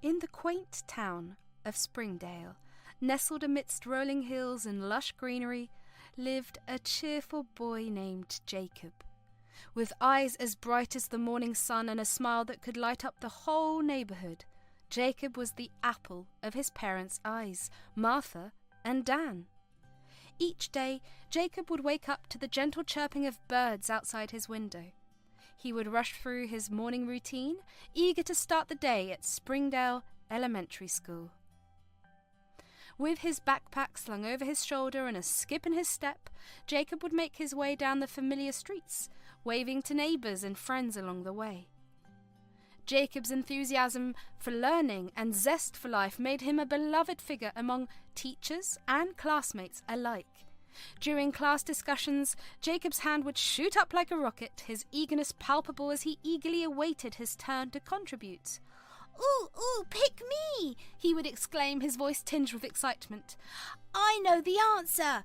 In the quaint town of Springdale, nestled amidst rolling hills and lush greenery, lived a cheerful boy named Jacob. With eyes as bright as the morning sun and a smile that could light up the whole neighbourhood, Jacob was the apple of his parents' eyes, Martha and Dan. Each day, Jacob would wake up to the gentle chirping of birds outside his window. He would rush through his morning routine, eager to start the day at Springdale Elementary School. With his backpack slung over his shoulder and a skip in his step, Jacob would make his way down the familiar streets, waving to neighbours and friends along the way. Jacob's enthusiasm for learning and zest for life made him a beloved figure among teachers and classmates alike. During class discussions, Jacob's hand would shoot up like a rocket, his eagerness palpable as he eagerly awaited his turn to contribute. "Ooh, ooh, pick me!" he would exclaim, his voice tinged with excitement. "I know the answer!"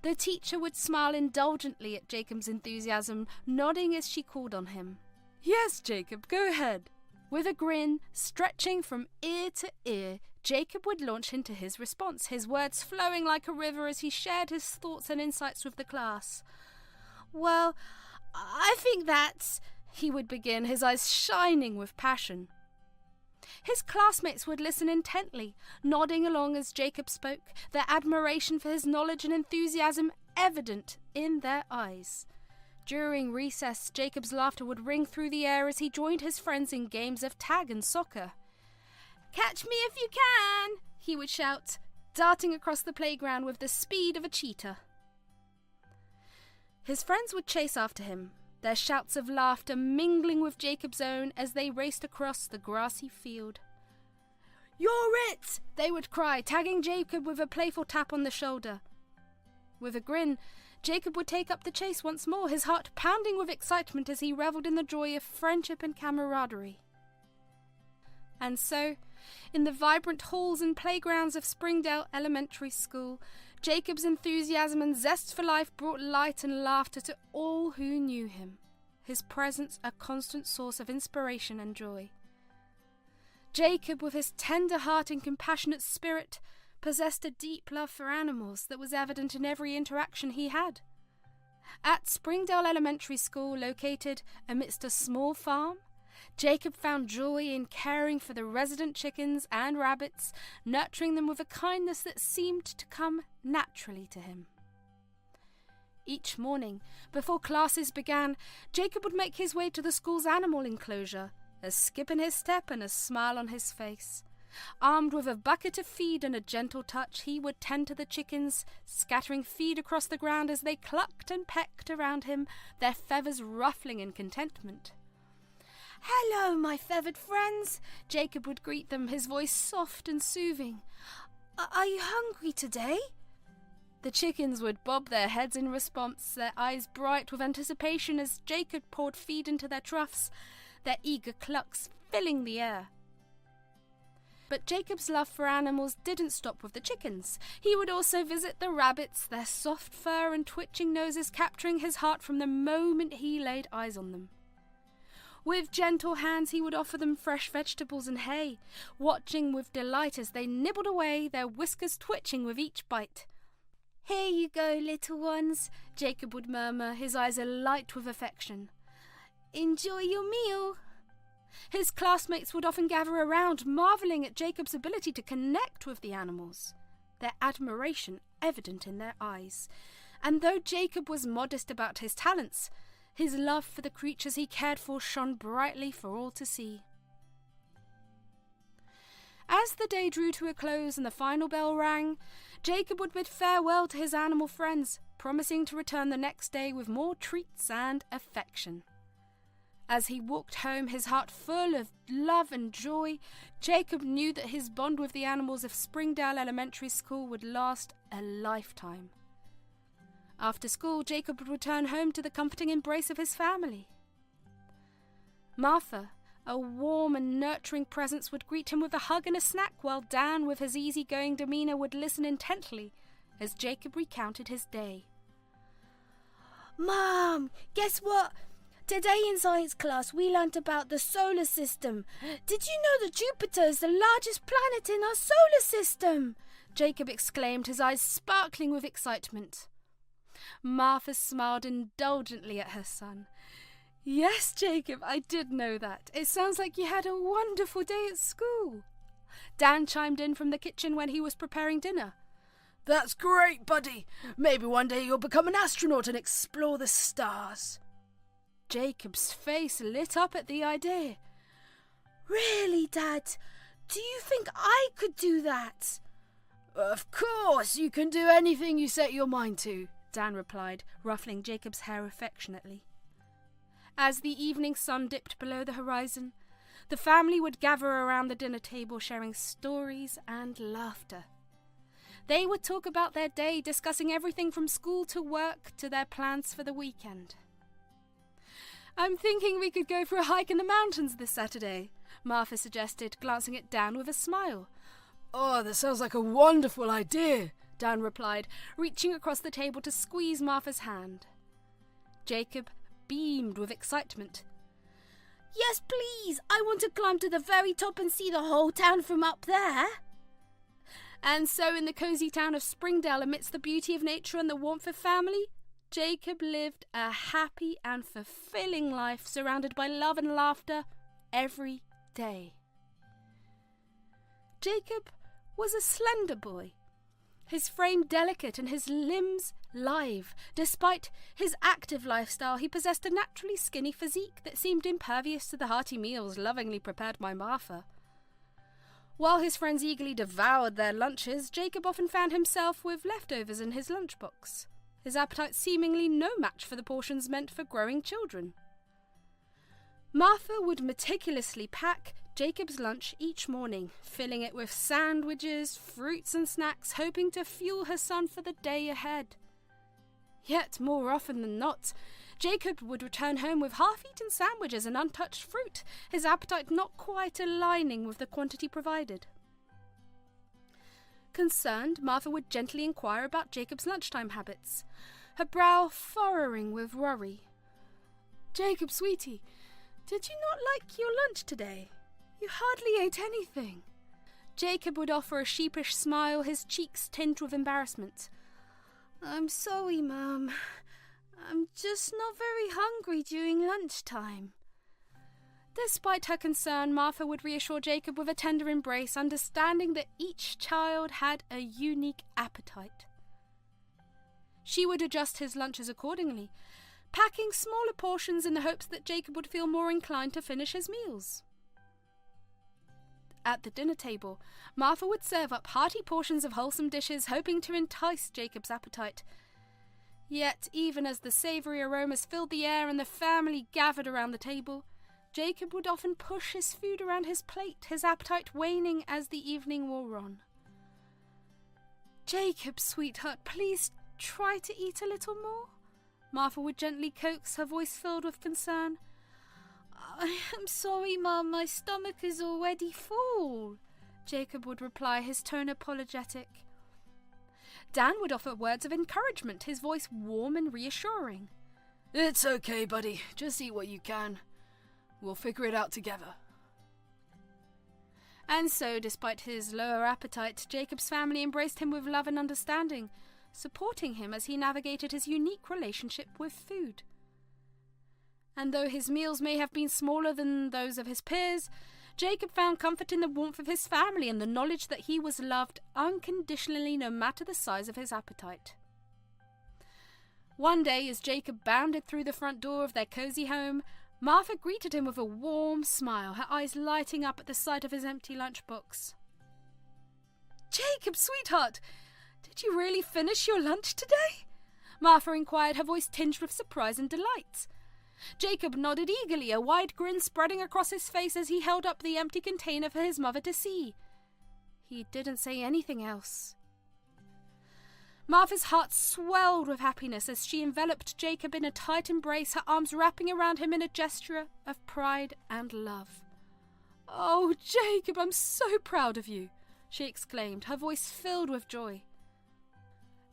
The teacher would smile indulgently at Jacob's enthusiasm, nodding as she called on him. "Yes, Jacob, go ahead." With a grin stretching from ear to ear, Jacob would launch into his response, his words flowing like a river as he shared his thoughts and insights with the class. "Well, I think that's," he would begin, his eyes shining with passion. His classmates would listen intently, nodding along as Jacob spoke, their admiration for his knowledge and enthusiasm evident in their eyes. During recess, Jacob's laughter would ring through the air as he joined his friends in games of tag and soccer. "Catch me if you can!" he would shout, darting across the playground with the speed of a cheetah. His friends would chase after him, their shouts of laughter mingling with Jacob's own as they raced across the grassy field. "You're it!" they would cry, tagging Jacob with a playful tap on the shoulder. With a grin, Jacob would take up the chase once more, his heart pounding with excitement as he revelled in the joy of friendship and camaraderie. And so, in the vibrant halls and playgrounds of Springdale Elementary School, Jacob's enthusiasm and zest for life brought light and laughter to all who knew him, his presence a constant source of inspiration and joy. Jacob, with his tender heart and compassionate spirit, possessed a deep love for animals that was evident in every interaction he had. At Springdale Elementary School, located amidst a small farm, Jacob found joy in caring for the resident chickens and rabbits, nurturing them with a kindness that seemed to come naturally to him. Each morning, before classes began, Jacob would make his way to the school's animal enclosure, a skip in his step and a smile on his face. Armed with a bucket of feed and a gentle touch, he would tend to the chickens, scattering feed across the ground as they clucked and pecked around him, their feathers ruffling in contentment. "Hello, my feathered friends," Jacob would greet them, his voice soft and soothing. "Are you hungry today?" The chickens would bob their heads in response, their eyes bright with anticipation as Jacob poured feed into their troughs, their eager clucks filling the air. But Jacob's love for animals didn't stop with the chickens. He would also visit the rabbits, their soft fur and twitching noses capturing his heart from the moment he laid eyes on them. With gentle hands he would offer them fresh vegetables and hay, watching with delight as they nibbled away, their whiskers twitching with each bite. "Here you go, little ones," Jacob would murmur, his eyes alight with affection. "Enjoy your meal." His classmates would often gather around, marvelling at Jacob's ability to connect with the animals, their admiration evident in their eyes. And though Jacob was modest about his talents, his love for the creatures he cared for shone brightly for all to see. As the day drew to a close and the final bell rang, Jacob would bid farewell to his animal friends, promising to return the next day with more treats and affection. As he walked home, his heart full of love and joy, Jacob knew that his bond with the animals of Springdale Elementary School would last a lifetime. After school, Jacob would return home to the comforting embrace of his family. Martha, a warm and nurturing presence, would greet him with a hug and a snack, while Dan, with his easygoing demeanour, would listen intently as Jacob recounted his day. "Mom, guess what? Today in science class we learnt about the solar system. Did you know that Jupiter is the largest planet in our solar system? Jacob exclaimed, his eyes sparkling with excitement. Martha smiled indulgently at her son. Yes, Jacob, I did know that. It sounds like you had a wonderful day at school. Dan chimed in from the kitchen when he was preparing dinner. That's great, buddy. Maybe one day you'll become an astronaut and explore the stars. Jacob's face lit up at the idea. Really, Dad? Do you think I could do that? Of course, you can do anything you set your mind to, Dan replied, ruffling Jacob's hair affectionately. As the evening sun dipped below the horizon, the family would gather around the dinner table sharing stories and laughter. They would talk about their day, discussing everything from school to work to their plans for the weekend. I'm thinking we could go for a hike in the mountains this Saturday, Martha suggested, glancing at Dan with a smile. Oh, that sounds like a wonderful idea, Dan replied, reaching across the table to squeeze Martha's hand. Jacob beamed with excitement. Yes, please. I want to climb to the very top and see the whole town from up there. And so in the cosy town of Springdale, amidst the beauty of nature and the warmth of family, Jacob lived a happy and fulfilling life surrounded by love and laughter every day. Jacob was a slender boy, his frame delicate and his limbs lithe. Despite his active lifestyle, he possessed a naturally skinny physique that seemed impervious to the hearty meals lovingly prepared by Martha. While his friends eagerly devoured their lunches, Jacob often found himself with leftovers in his lunchbox, his appetite seemingly no match for the portions meant for growing children. Martha would meticulously pack Jacob's lunch each morning, filling it with sandwiches, fruits and snacks, hoping to fuel her son for the day ahead. Yet, more often than not, Jacob would return home with half-eaten sandwiches and untouched fruit, his appetite not quite aligning with the quantity provided. Concerned, Martha would gently inquire about Jacob's lunchtime habits, her brow furrowing with worry. Jacob, sweetie, did you not like your lunch today? You hardly ate anything. Jacob would offer a sheepish smile, his cheeks tinged with embarrassment. I'm sorry, Mum. I'm just not very hungry during lunchtime. Despite her concern, Martha would reassure Jacob with a tender embrace, understanding that each child had a unique appetite. She would adjust his lunches accordingly, packing smaller portions in the hopes that Jacob would feel more inclined to finish his meals. At the dinner table, Martha would serve up hearty portions of wholesome dishes, hoping to entice Jacob's appetite. Yet, even as the savoury aromas filled the air and the family gathered around the table, Jacob would often push his food around his plate, his appetite waning as the evening wore on. Jacob, sweetheart, please try to eat a little more, Martha would gently coax, her voice filled with concern. I am sorry, Mum, my stomach is already full, Jacob would reply, his tone apologetic. Dan would offer words of encouragement, his voice warm and reassuring. It's okay, buddy. Just eat what you can. We'll figure it out together. And so, despite his lower appetite, Jacob's family embraced him with love and understanding, supporting him as he navigated his unique relationship with food. And though his meals may have been smaller than those of his peers, Jacob found comfort in the warmth of his family and the knowledge that he was loved unconditionally no matter the size of his appetite. One day, as Jacob bounded through the front door of their cosy home, Martha greeted him with a warm smile, her eyes lighting up at the sight of his empty lunchbox. Jacob, sweetheart, did you really finish your lunch today? Martha inquired, her voice tinged with surprise and delight. Jacob nodded eagerly, a wide grin spreading across his face as he held up the empty container for his mother to see. He didn't say anything else. Martha's heart swelled with happiness as she enveloped Jacob in a tight embrace, her arms wrapping around him in a gesture of pride and love. "Oh, Jacob, I'm so proud of you," she exclaimed, her voice filled with joy.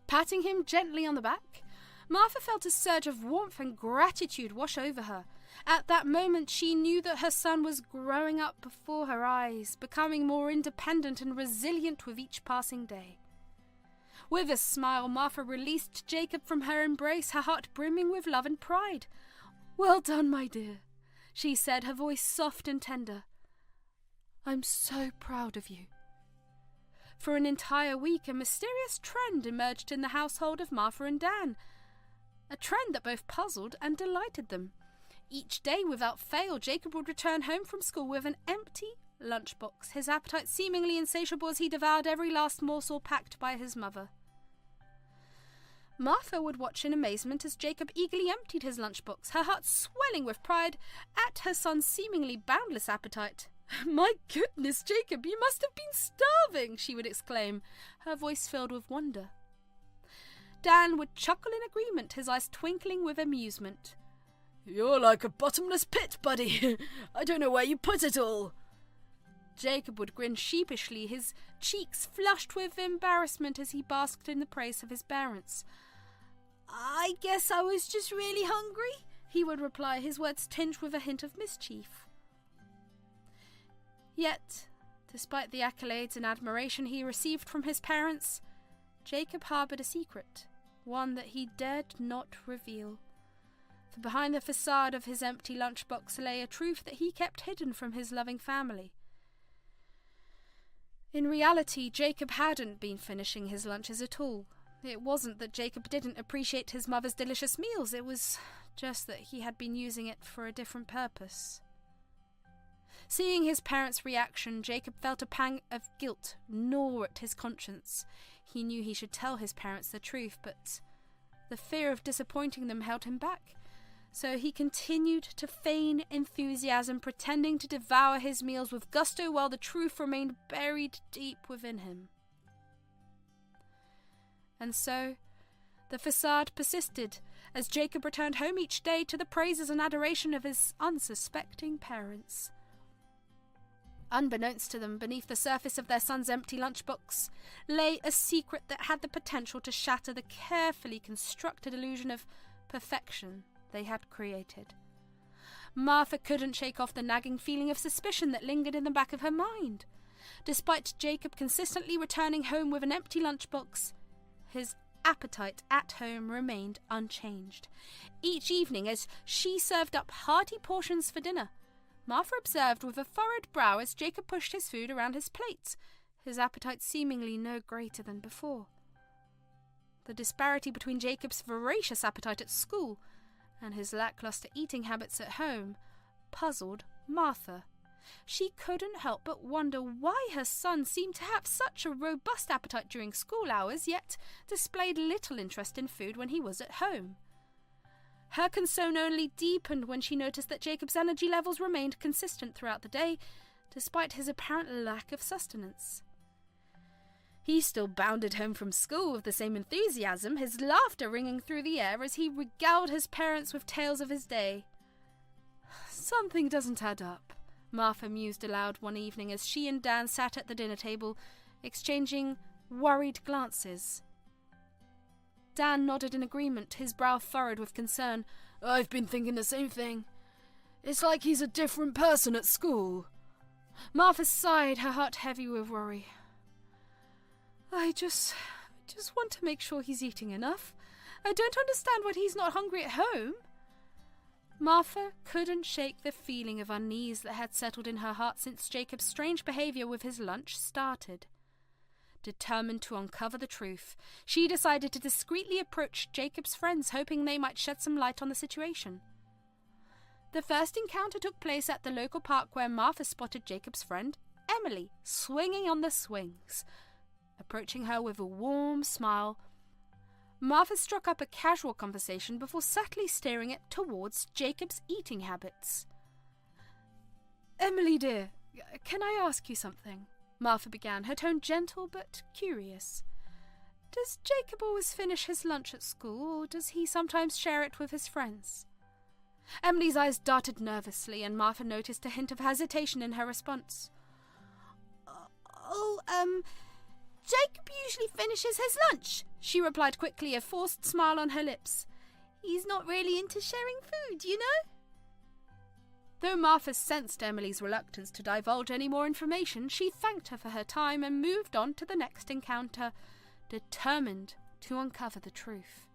Patting him gently on the back, Martha felt a surge of warmth and gratitude wash over her, At that moment she knew that her son was growing up before her eyes, becoming more independent and resilient with each passing day. With a smile, Martha released Jacob from her embrace, her heart brimming with love and pride. "Well done, my dear," she said, her voice soft and tender. "I'm so proud of you." For an entire week, a mysterious trend emerged in the household of Martha and Dan, a trend that both puzzled and delighted them. Each day, without fail, Jacob would return home from school with an empty lunchbox, his appetite seemingly insatiable as he devoured every last morsel packed by his mother. Martha would watch in amazement as Jacob eagerly emptied his lunchbox, her heart swelling with pride at her son's seemingly boundless appetite. "My goodness, Jacob, you must have been starving," she would exclaim, her voice filled with wonder. Dan would chuckle in agreement, his eyes twinkling with amusement. "You're like a bottomless pit, buddy. I don't know where you put it all." Jacob would grin sheepishly, his cheeks flushed with embarrassment as he basked in the praise of his parents. "I guess I was just really hungry," he would reply, his words tinged with a hint of mischief. Yet, despite the accolades and admiration he received from his parents, Jacob harboured a secret, one that he dared not reveal. For behind the facade of his empty lunchbox lay a truth that he kept hidden from his loving family. In reality, Jacob hadn't been finishing his lunches at all. It wasn't that Jacob didn't appreciate his mother's delicious meals, it was just that he had been using it for a different purpose. Seeing his parents' reaction, Jacob felt a pang of guilt gnaw at his conscience. He knew he should tell his parents the truth, but the fear of disappointing them held him back. So he continued to feign enthusiasm, pretending to devour his meals with gusto while the truth remained buried deep within him. And so, the facade persisted, as Jacob returned home each day to the praises and adoration of his unsuspecting parents. Unbeknownst to them, beneath the surface of their son's empty lunchbox lay a secret that had the potential to shatter the carefully constructed illusion of perfection they had created. Martha couldn't shake off the nagging feeling of suspicion that lingered in the back of her mind. Despite Jacob consistently returning home with an empty lunchbox, his appetite at home remained unchanged. Each evening, as she served up hearty portions for dinner, Martha observed with a furrowed brow as Jacob pushed his food around his plate, his appetite seemingly no greater than before. The disparity between Jacob's voracious appetite at school and his lackluster eating habits at home puzzled Martha. She couldn't help but wonder why her son seemed to have such a robust appetite during school hours, yet displayed little interest in food when he was at home. Her concern only deepened when she noticed that Jacob's energy levels remained consistent throughout the day, despite his apparent lack of sustenance. He still bounded home from school with the same enthusiasm, his laughter ringing through the air as he regaled his parents with tales of his day. "Something doesn't add up," Martha mused aloud one evening as she and Dan sat at the dinner table, exchanging worried glances. Dan nodded in agreement, his brow furrowed with concern. "I've been thinking the same thing. It's like he's a different person at school." Martha sighed, her heart heavy with worry. I just want to make sure he's eating enough. I don't understand why he's not hungry at home." Martha couldn't shake the feeling of unease that had settled in her heart since Jacob's strange behaviour with his lunch started. Determined to uncover the truth, she decided to discreetly approach Jacob's friends, hoping they might shed some light on the situation. The first encounter took place at the local park, where Martha spotted Jacob's friend, Emily, swinging on the swings. Approaching her with a warm smile, Martha struck up a casual conversation before subtly steering it towards Jacob's eating habits. "Emily, dear, can I ask you something?" Martha began, her tone gentle but curious. "Does Jacob always finish his lunch at school, or does he sometimes share it with his friends?" Emily's eyes darted nervously, and Martha noticed a hint of hesitation in her response. Jacob usually finishes his lunch," she replied quickly, a forced smile on her lips. "He's not really into sharing food, you know?" Though Martha sensed Emily's reluctance to divulge any more information, she thanked her for her time and moved on to the next encounter, determined to uncover the truth.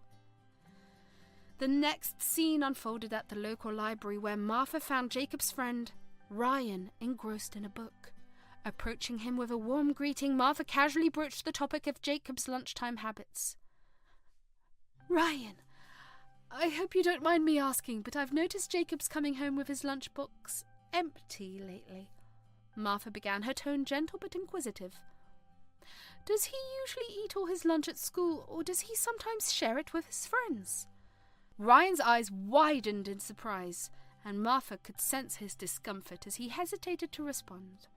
The next scene unfolded at the local library, where Martha found Jacob's friend, Ryan, engrossed in a book. Approaching him with a warm greeting, Martha casually broached the topic of Jacob's lunchtime habits. Ryan, I hope you don't mind me asking, but I've noticed Jacob's coming home with his lunchbox empty lately. Martha began, her tone gentle but inquisitive. Does he usually eat all his lunch at school, or does he sometimes share it with his friends? Ryan's eyes widened in surprise, and Martha could sense his discomfort as he hesitated to respond.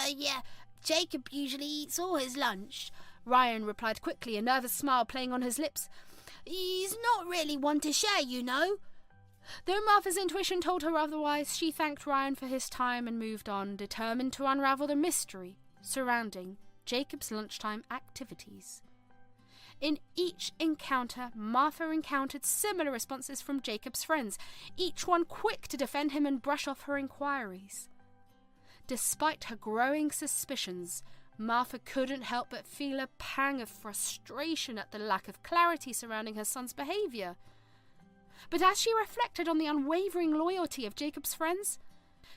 Yeah, Jacob usually eats all his lunch, Ryan replied quickly, a nervous smile playing on his lips. He's not really one to share, you know. Though Martha's intuition told her otherwise, she thanked Ryan for his time and moved on, determined to unravel the mystery surrounding Jacob's lunchtime activities. In each encounter, Martha encountered similar responses from Jacob's friends, each one quick to defend him and brush off her inquiries. Despite her growing suspicions, Martha couldn't help but feel a pang of frustration at the lack of clarity surrounding her son's behaviour. But as she reflected on the unwavering loyalty of Jacob's friends,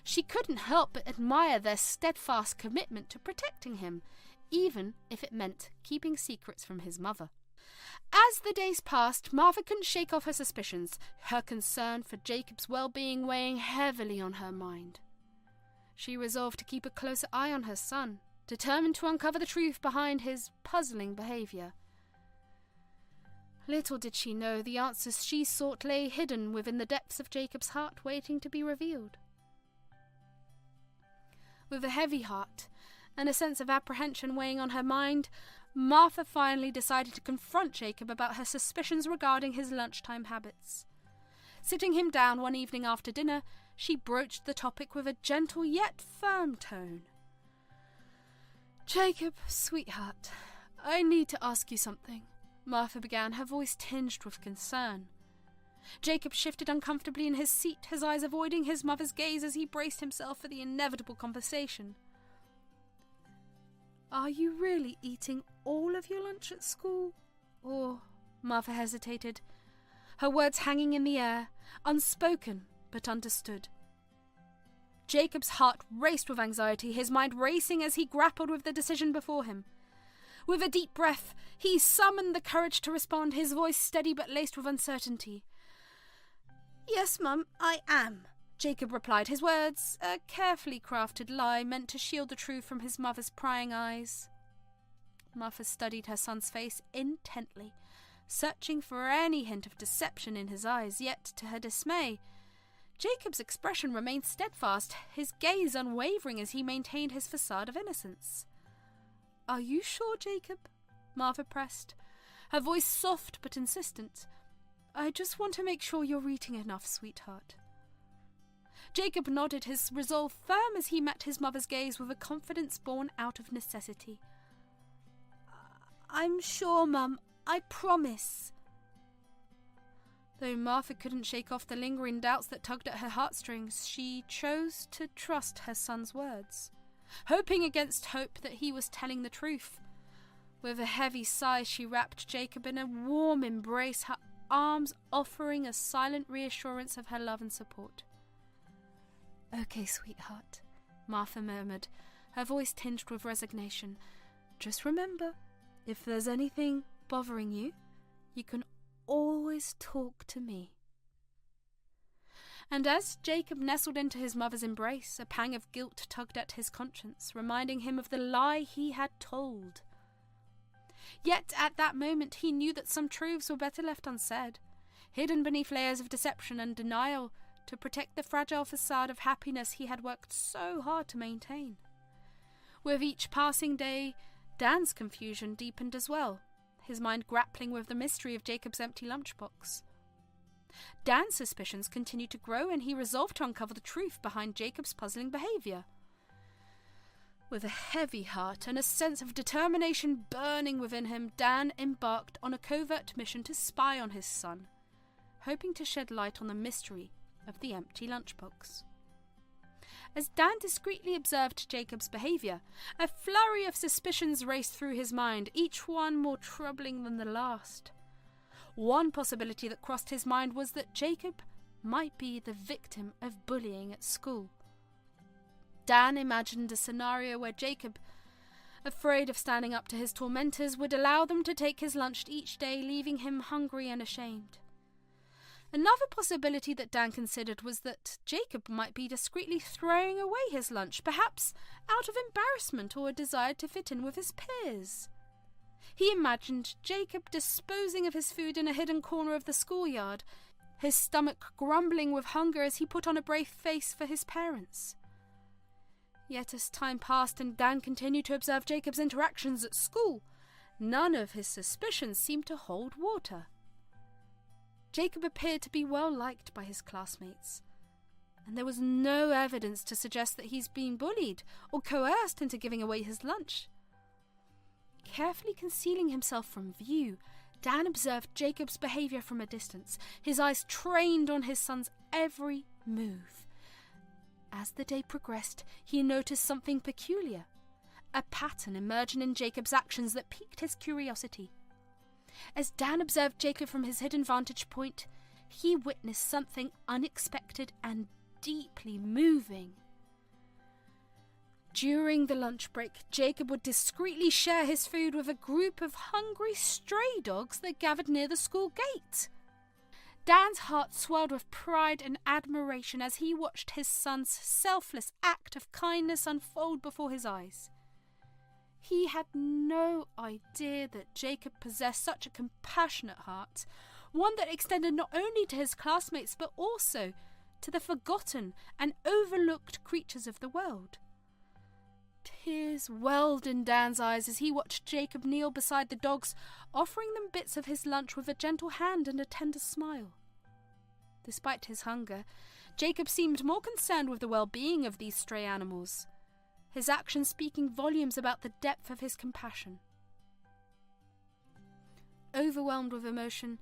she couldn't help but admire their steadfast commitment to protecting him, even if it meant keeping secrets from his mother. As the days passed, Martha couldn't shake off her suspicions, her concern for Jacob's well-being weighing heavily on her mind. She resolved to keep a closer eye on her son, determined to uncover the truth behind his puzzling behaviour. Little did she know the answers she sought lay hidden within the depths of Jacob's heart, waiting to be revealed. With a heavy heart and a sense of apprehension weighing on her mind, Martha finally decided to confront Jacob about her suspicions regarding his lunchtime habits. Sitting him down one evening after dinner, she broached the topic with a gentle yet firm tone. Jacob, sweetheart, I need to ask you something, Martha began, her voice tinged with concern. Jacob shifted uncomfortably in his seat, his eyes avoiding his mother's gaze as he braced himself for the inevitable conversation. Are you really eating all of your lunch at school? Or, Martha hesitated, her words hanging in the air, unspoken but understood. Jacob's heart raced with anxiety, his mind racing as he grappled with the decision before him. With a deep breath, he summoned the courage to respond, his voice steady but laced with uncertainty. Yes, Mum, I am, Jacob replied, his words a carefully crafted lie meant to shield the truth from his mother's prying eyes. Martha studied her son's face intently, searching for any hint of deception in his eyes, yet, to her dismay, Jacob's expression remained steadfast, his gaze unwavering as he maintained his facade of innocence. Are you sure, Jacob? Martha pressed, her voice soft but insistent. I just want to make sure you're eating enough, sweetheart. Jacob nodded, his resolve firm as he met his mother's gaze with a confidence born out of necessity. I'm sure, Mum. I promise. Though Martha couldn't shake off the lingering doubts that tugged at her heartstrings, she chose to trust her son's words, hoping against hope that he was telling the truth. With a heavy sigh, she wrapped Jacob in a warm embrace, her arms offering a silent reassurance of her love and support. Okay, sweetheart, Martha murmured, her voice tinged with resignation. Just remember, if there's anything bothering you, you can always talk to me. And as Jacob nestled into his mother's embrace, a pang of guilt tugged at his conscience, reminding him of the lie he had told. Yet at that moment he knew that some truths were better left unsaid, hidden beneath layers of deception and denial to protect the fragile facade of happiness he had worked so hard to maintain. With each passing day, Dan's confusion deepened as well, his mind grappling with the mystery of Jacob's empty lunchbox. Dan's suspicions continued to grow, and he resolved to uncover the truth behind Jacob's puzzling behaviour. With a heavy heart and a sense of determination burning within him, Dan embarked on a covert mission to spy on his son, hoping to shed light on the mystery of the empty lunchbox. As Dan discreetly observed Jacob's behaviour, a flurry of suspicions raced through his mind, each one more troubling than the last. One possibility that crossed his mind was that Jacob might be the victim of bullying at school. Dan imagined a scenario where Jacob, afraid of standing up to his tormentors, would allow them to take his lunch each day, leaving him hungry and ashamed. Another possibility that Dan considered was that Jacob might be discreetly throwing away his lunch, perhaps out of embarrassment or a desire to fit in with his peers. He imagined Jacob disposing of his food in a hidden corner of the schoolyard, his stomach grumbling with hunger as he put on a brave face for his parents. Yet as time passed and Dan continued to observe Jacob's interactions at school, none of his suspicions seemed to hold water. Jacob appeared to be well liked by his classmates, and there was no evidence to suggest that he's being bullied or coerced into giving away his lunch. Carefully concealing himself from view, Dan observed Jacob's behaviour from a distance, his eyes trained on his son's every move. As the day progressed, he noticed something peculiar, a pattern emerging in Jacob's actions that piqued his curiosity. As Dan observed Jacob from his hidden vantage point, he witnessed something unexpected and deeply moving. During the lunch break, Jacob would discreetly share his food with a group of hungry stray dogs that gathered near the school gate. Dan's heart swelled with pride and admiration as he watched his son's selfless act of kindness unfold before his eyes. He had no idea that Jacob possessed such a compassionate heart, one that extended not only to his classmates but also to the forgotten and overlooked creatures of the world. Tears welled in Dan's eyes as he watched Jacob kneel beside the dogs, offering them bits of his lunch with a gentle hand and a tender smile. Despite his hunger, Jacob seemed more concerned with the well-being of these stray animals, his actions speaking volumes about the depth of his compassion. Overwhelmed with emotion,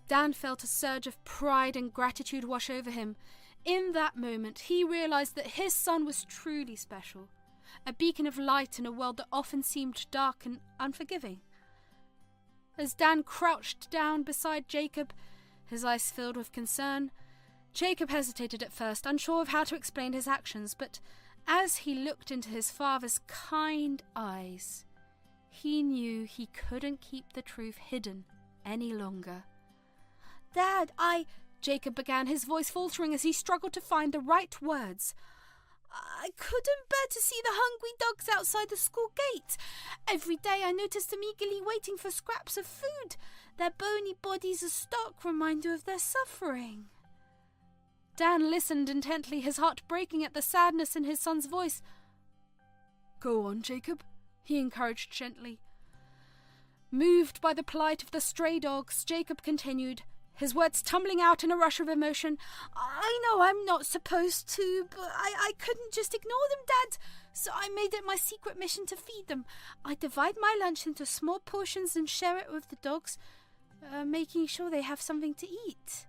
Dan felt a surge of pride and gratitude wash over him. In that moment, he realized that his son was truly special, a beacon of light in a world that often seemed dark and unforgiving. As Dan crouched down beside Jacob, his eyes filled with concern, Jacob hesitated at first, unsure of how to explain his actions, but as he looked into his father's kind eyes, he knew he couldn't keep the truth hidden any longer. "Dad, Jacob began, his voice faltering as he struggled to find the right words. "I couldn't bear to see the hungry dogs outside the school gate. Every day I noticed them eagerly waiting for scraps of food, their bony bodies a stark reminder of their suffering." Dan listened intently, his heart breaking at the sadness in his son's voice. "Go on, Jacob," he encouraged gently. Moved by the plight of the stray dogs, Jacob continued, his words tumbling out in a rush of emotion. "I know I'm not supposed to, but I couldn't just ignore them, Dad, so I made it my secret mission to feed them. I divide my lunch into small portions and share it with the dogs, making sure they have something to eat."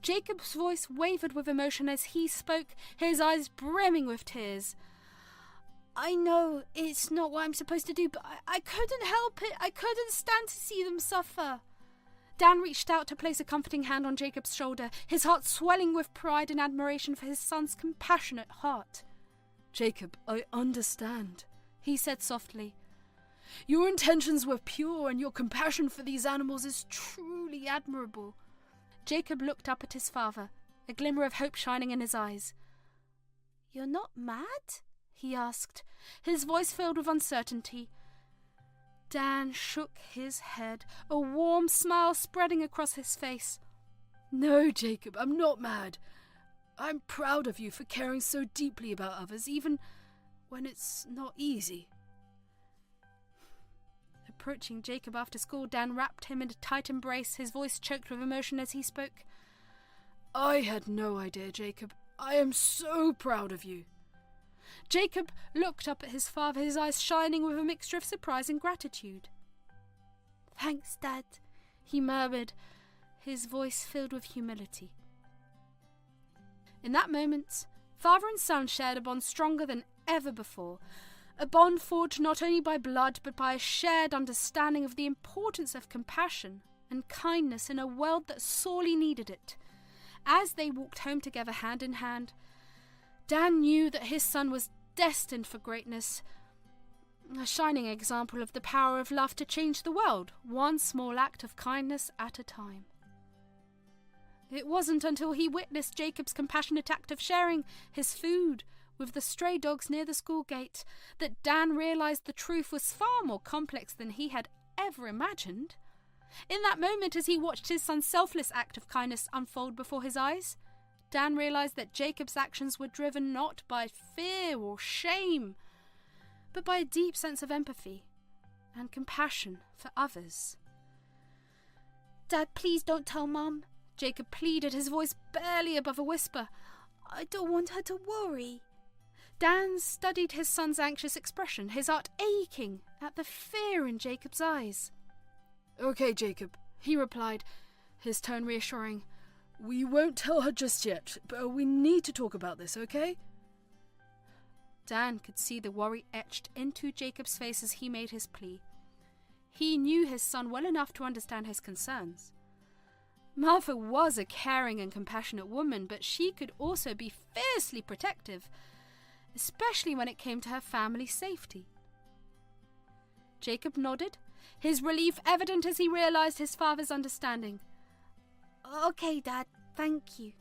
Jacob's voice wavered with emotion as he spoke, his eyes brimming with tears. "I know it's not what I'm supposed to do, but I couldn't help it. I couldn't stand to see them suffer." Dan reached out to place a comforting hand on Jacob's shoulder, his heart swelling with pride and admiration for his son's compassionate heart. "Jacob, I understand," he said softly. "Your intentions were pure and your compassion for these animals is truly admirable." Jacob looked up at his father, a glimmer of hope shining in his eyes. "You're not mad?" he asked, his voice filled with uncertainty. Dan shook his head, a warm smile spreading across his face. "No, Jacob, I'm not mad. I'm proud of you for caring so deeply about others, even when it's not easy." Approaching Jacob after school, Dan wrapped him in a tight embrace, his voice choked with emotion as he spoke. "I had no idea, Jacob. I am so proud of you." Jacob looked up at his father, his eyes shining with a mixture of surprise and gratitude. "Thanks, Dad," he murmured, his voice filled with humility. In that moment, father and son shared a bond stronger than ever before, a bond forged not only by blood but by a shared understanding of the importance of compassion and kindness in a world that sorely needed it. As they walked home together hand in hand, Dan knew that his son was destined for greatness, a shining example of the power of love to change the world, one small act of kindness at a time. It wasn't until he witnessed Jacob's compassionate act of sharing his food with the stray dogs near the school gate that Dan realized the truth was far more complex than he had ever imagined. In that moment, as he watched his son's selfless act of kindness unfold before his eyes, Dan realized that Jacob's actions were driven not by fear or shame, but by a deep sense of empathy and compassion for others. Dad, please don't tell Mum, Jacob pleaded, his voice barely above a whisper. I don't want her to worry. Dan studied his son's anxious expression, his heart aching at the fear in Jacob's eyes. Okay, Jacob, he replied, his tone reassuring. We won't tell her just yet, but we need to talk about this, okay? Dan could see the worry etched into Jacob's face as he made his plea. He knew his son well enough to understand his concerns. Martha was a caring and compassionate woman, but she could also be fiercely protective, especially when it came to her family's safety. Jacob nodded, his relief evident as he realized his father's understanding. Okay, Dad, thank you.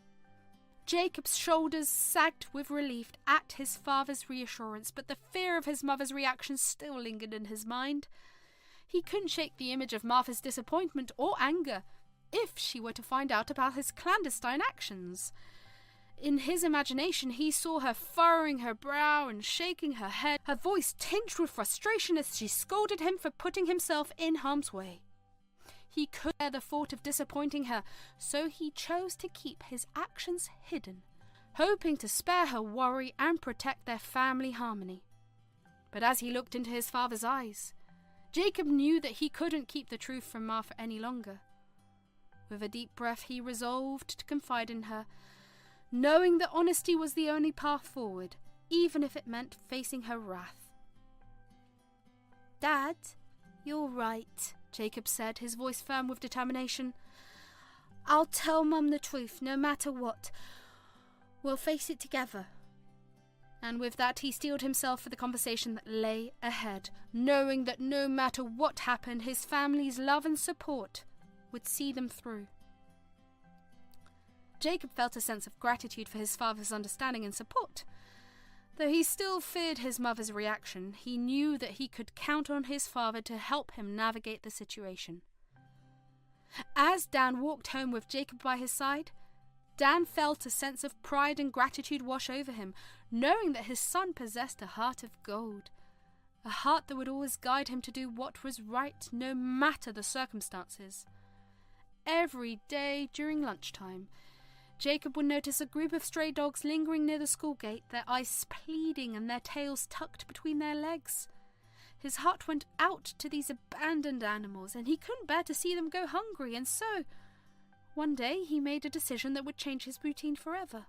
Jacob's shoulders sagged with relief at his father's reassurance, but the fear of his mother's reaction still lingered in his mind. He couldn't shake the image of Martha's disappointment or anger if she were to find out about his clandestine actions. In his imagination, he saw her furrowing her brow and shaking her head, her voice tinged with frustration as she scolded him for putting himself in harm's way. He could bear the thought of disappointing her, so he chose to keep his actions hidden, hoping to spare her worry and protect their family harmony. But as he looked into his father's eyes, Jacob knew that he couldn't keep the truth from Martha any longer. With a deep breath, he resolved to confide in her, knowing that honesty was the only path forward, even if it meant facing her wrath. Dad, you're right, Jacob said, his voice firm with determination. I'll tell Mum the truth, no matter what. We'll face it together. And with that, he steeled himself for the conversation that lay ahead, knowing that no matter what happened, his family's love and support would see them through. Jacob felt a sense of gratitude for his father's understanding and support. Though he still feared his mother's reaction, he knew that he could count on his father to help him navigate the situation. As Dan walked home with Jacob by his side, Dan felt a sense of pride and gratitude wash over him, knowing that his son possessed a heart of gold, a heart that would always guide him to do what was right no matter the circumstances. Every day during lunchtime, Jacob would notice a group of stray dogs lingering near the school gate, their eyes pleading and their tails tucked between their legs. His heart went out to these abandoned animals, and he couldn't bear to see them go hungry, and so, one day, he made a decision that would change his routine forever.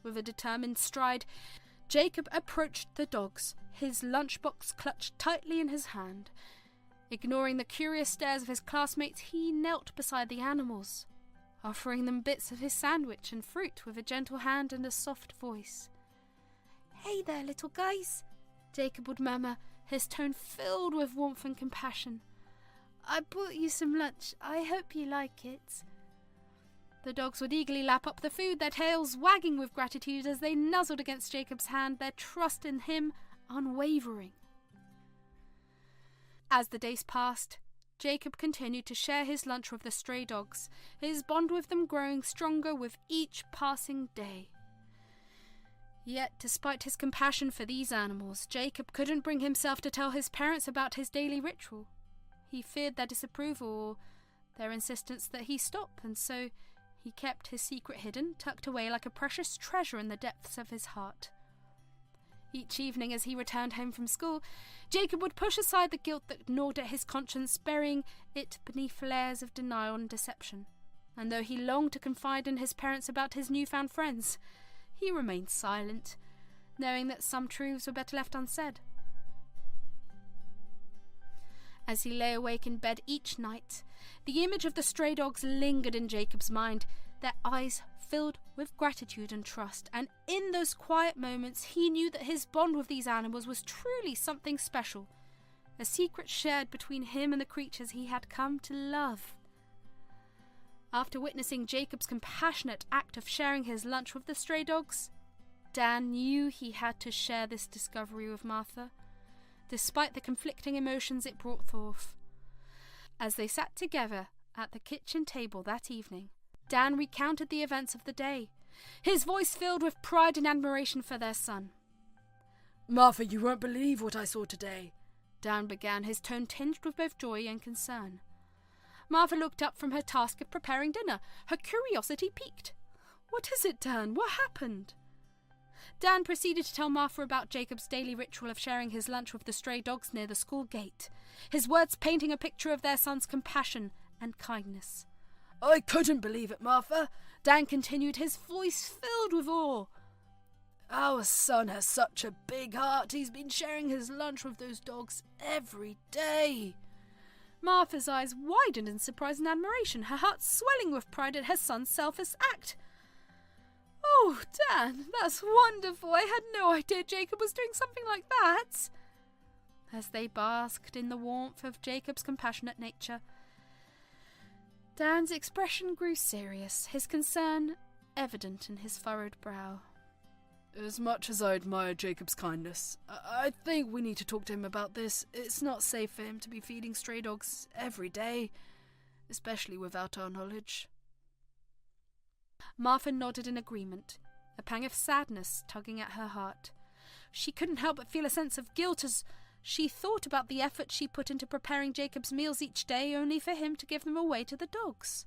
With a determined stride, Jacob approached the dogs, his lunchbox clutched tightly in his hand. Ignoring the curious stares of his classmates, he knelt beside the animals, offering them bits of his sandwich and fruit with a gentle hand and a soft voice. Hey there, little guys, Jacob would murmur, his tone filled with warmth and compassion. I brought you some lunch. I hope you like it. The dogs would eagerly lap up the food, their tails wagging with gratitude as they nuzzled against Jacob's hand, their trust in him unwavering. As the days passed, Jacob continued to share his lunch with the stray dogs, his bond with them growing stronger with each passing day. Yet, despite his compassion for these animals, Jacob couldn't bring himself to tell his parents about his daily ritual. He feared their disapproval or their insistence that he stop, and so he kept his secret hidden, tucked away like a precious treasure in the depths of his heart. Each evening as he returned home from school, Jacob would push aside the guilt that gnawed at his conscience, burying it beneath layers of denial and deception. and though he longed to confide in his parents about his newfound friends, he remained silent, knowing that some truths were better left unsaid. As he lay awake in bed each night, the image of the stray dogs lingered in Jacob's mind, their eyes filled with gratitude and trust, and in those quiet moments he knew that his bond with these animals was truly something special, a secret shared between him and the creatures he had come to love. After witnessing Jacob's compassionate act of sharing his lunch with the stray dogs, Dan knew he had to share this discovery with Martha, despite the conflicting emotions it brought forth. As they sat together at the kitchen table that evening, Dan recounted the events of the day, his voice filled with pride and admiration for their son. "Martha, you won't believe what I saw today," Dan began, his tone tinged with both joy and concern. Martha looked up from her task of preparing dinner, her curiosity piqued. "What is it, Dan? What happened?" Dan proceeded to tell Martha about Jacob's daily ritual of sharing his lunch with the stray dogs near the school gate, his words painting a picture of their son's compassion and kindness. "I couldn't believe it, Martha," Dan continued, his voice filled with awe. "Our son has such a big heart. He's been sharing his lunch with those dogs every day." Martha's eyes widened in surprise and admiration, her heart swelling with pride at her son's selfless act. "Oh, Dan, that's wonderful. I had no idea Jacob was doing something like that." As they basked in the warmth of Jacob's compassionate nature, Dan's expression grew serious, his concern evident in his furrowed brow. "As much as I admire Jacob's kindness, I think we need to talk to him about this. It's not safe for him to be feeding stray dogs every day, especially without our knowledge." Martha nodded in agreement, a pang of sadness tugging at her heart. She couldn't help but feel a sense of guilt as she thought about the effort she put into preparing Jacob's meals each day, only for him to give them away to the dogs.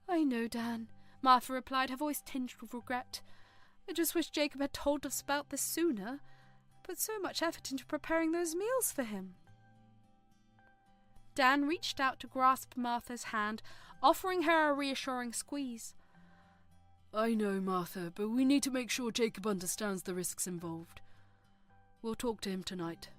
"I know, Dan," Martha replied, her voice tinged with regret. "I just wish Jacob had told us about this sooner. I put so much effort into preparing those meals for him." Dan reached out to grasp Martha's hand, offering her a reassuring squeeze. "I know, Martha, but we need to make sure Jacob understands the risks involved. We'll talk to him tonight."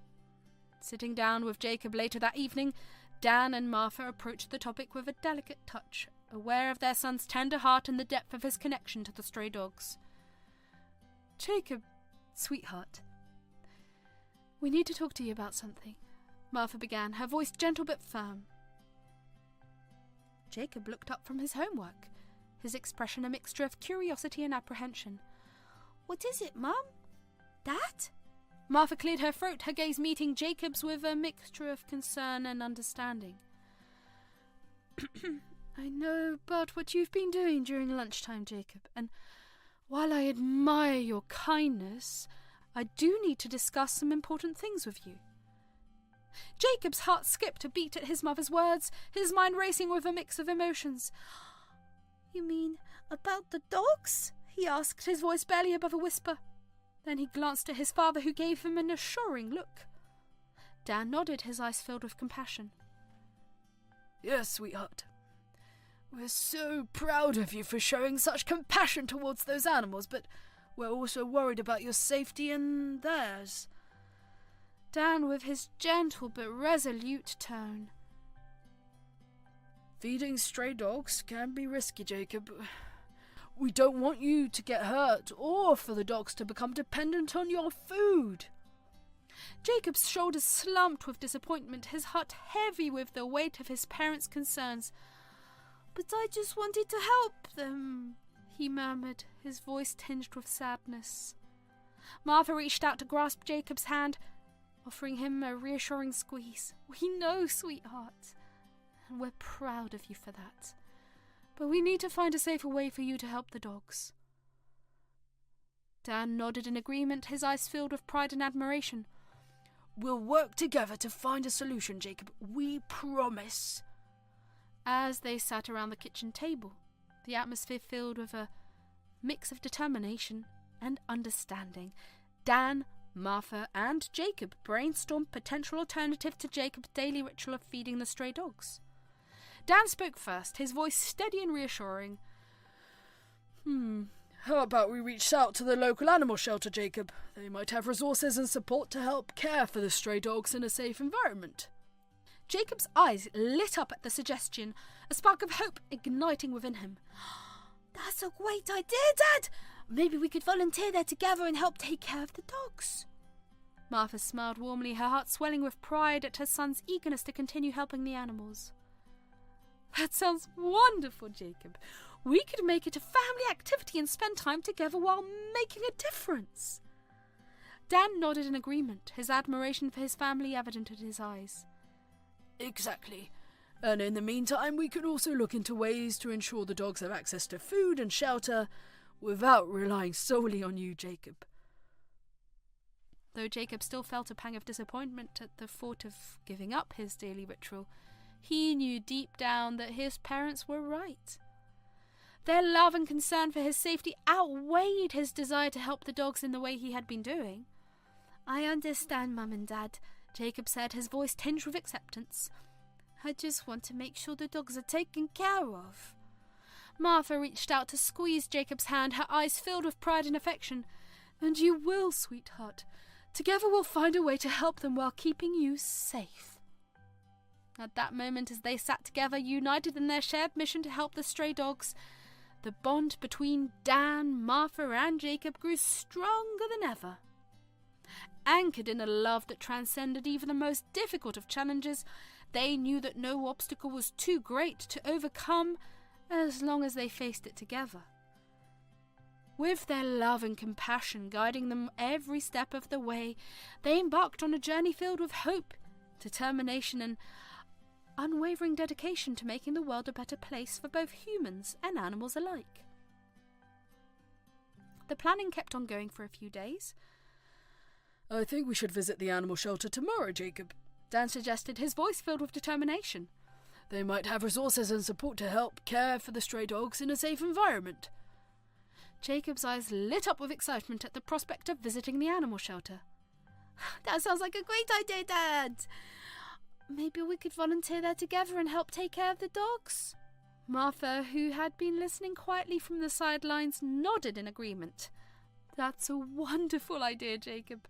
Sitting down with Jacob later that evening, Dan and Martha approached the topic with a delicate touch, aware of their son's tender heart and the depth of his connection to the stray dogs. "Jacob, sweetheart, we need to talk to you about something," Martha began, her voice gentle but firm. Jacob looked up from his homework, his expression a mixture of curiosity and apprehension. "What is it, Mum? Dad?" Martha cleared her throat, her gaze meeting Jacob's with a mixture of concern and understanding. "I know about what you've been doing during lunchtime, Jacob, and while I admire your kindness, I do need to discuss some important things with you." Jacob's heart skipped a beat at his mother's words, his mind racing with a mix of emotions. "You mean about the dogs?" he asked, his voice barely above a whisper. Then he glanced at his father, who gave him an assuring look. Dan nodded, his eyes filled with compassion. "Yes, sweetheart. We're so proud of you for showing such compassion towards those animals, but we're also worried about your safety and theirs." Dan, with his gentle but resolute tone. "Feeding stray dogs can be risky, Jacob. We don't want you to get hurt or for the dogs to become dependent on your food." Jacob's shoulders slumped with disappointment, his heart heavy with the weight of his parents' concerns. "But I just wanted to help them," he murmured, his voice tinged with sadness. Martha reached out to grasp Jacob's hand, offering him a reassuring squeeze. "We know, sweetheart, and we're proud of you for that. But we need to find a safer way for you to help the dogs." Dan nodded in agreement, his eyes filled with pride and admiration. "We'll work together to find a solution, Jacob. We promise." As they sat around the kitchen table, the atmosphere filled with a mix of determination and understanding, Dan, Martha, and Jacob brainstormed potential alternatives to Jacob's daily ritual of feeding the stray dogs. Dan spoke first, his voice steady and reassuring. How about we reach out to the local animal shelter, Jacob? They might have resources and support to help care for the stray dogs in a safe environment. Jacob's eyes lit up at the suggestion, a spark of hope igniting within him. That's a great idea, Dad! Maybe we could volunteer there together and help take care of the dogs. Martha smiled warmly, her heart swelling with pride at her son's eagerness to continue helping the animals. That sounds wonderful, Jacob. We could make it a family activity and spend time together while making a difference. Dan nodded in agreement, his admiration for his family evident in his eyes. Exactly. And in the meantime, we can also look into ways to ensure the dogs have access to food and shelter without relying solely on you, Jacob. Though Jacob still felt a pang of disappointment at the thought of giving up his daily ritual, he knew deep down that his parents were right. Their love and concern for his safety outweighed his desire to help the dogs in the way he had been doing. I understand, Mum and Dad, Jacob said, his voice tinged with acceptance. I just want to make sure the dogs are taken care of. Martha reached out to squeeze Jacob's hand, her eyes filled with pride and affection. And you will, sweetheart. Together we'll find a way to help them while keeping you safe. At that moment, as they sat together, united in their shared mission to help the stray dogs, the bond between Dan, Martha and Jacob grew stronger than ever. Anchored in a love that transcended even the most difficult of challenges, they knew that no obstacle was too great to overcome as long as they faced it together. With their love and compassion guiding them every step of the way, they embarked on a journey filled with hope, determination and unwavering dedication to making the world a better place for both humans and animals alike. The planning kept on going for a few days. I think we should visit the animal shelter tomorrow, Jacob, Dan suggested, his voice filled with determination. They might have resources and support to help care for the stray dogs in a safe environment. Jacob's eyes lit up with excitement at the prospect of visiting the animal shelter. That sounds like a great idea, Dad. Maybe we could volunteer there together and help take care of the dogs. Martha, who had been listening quietly from the sidelines, nodded in agreement. That's a wonderful idea, Jacob.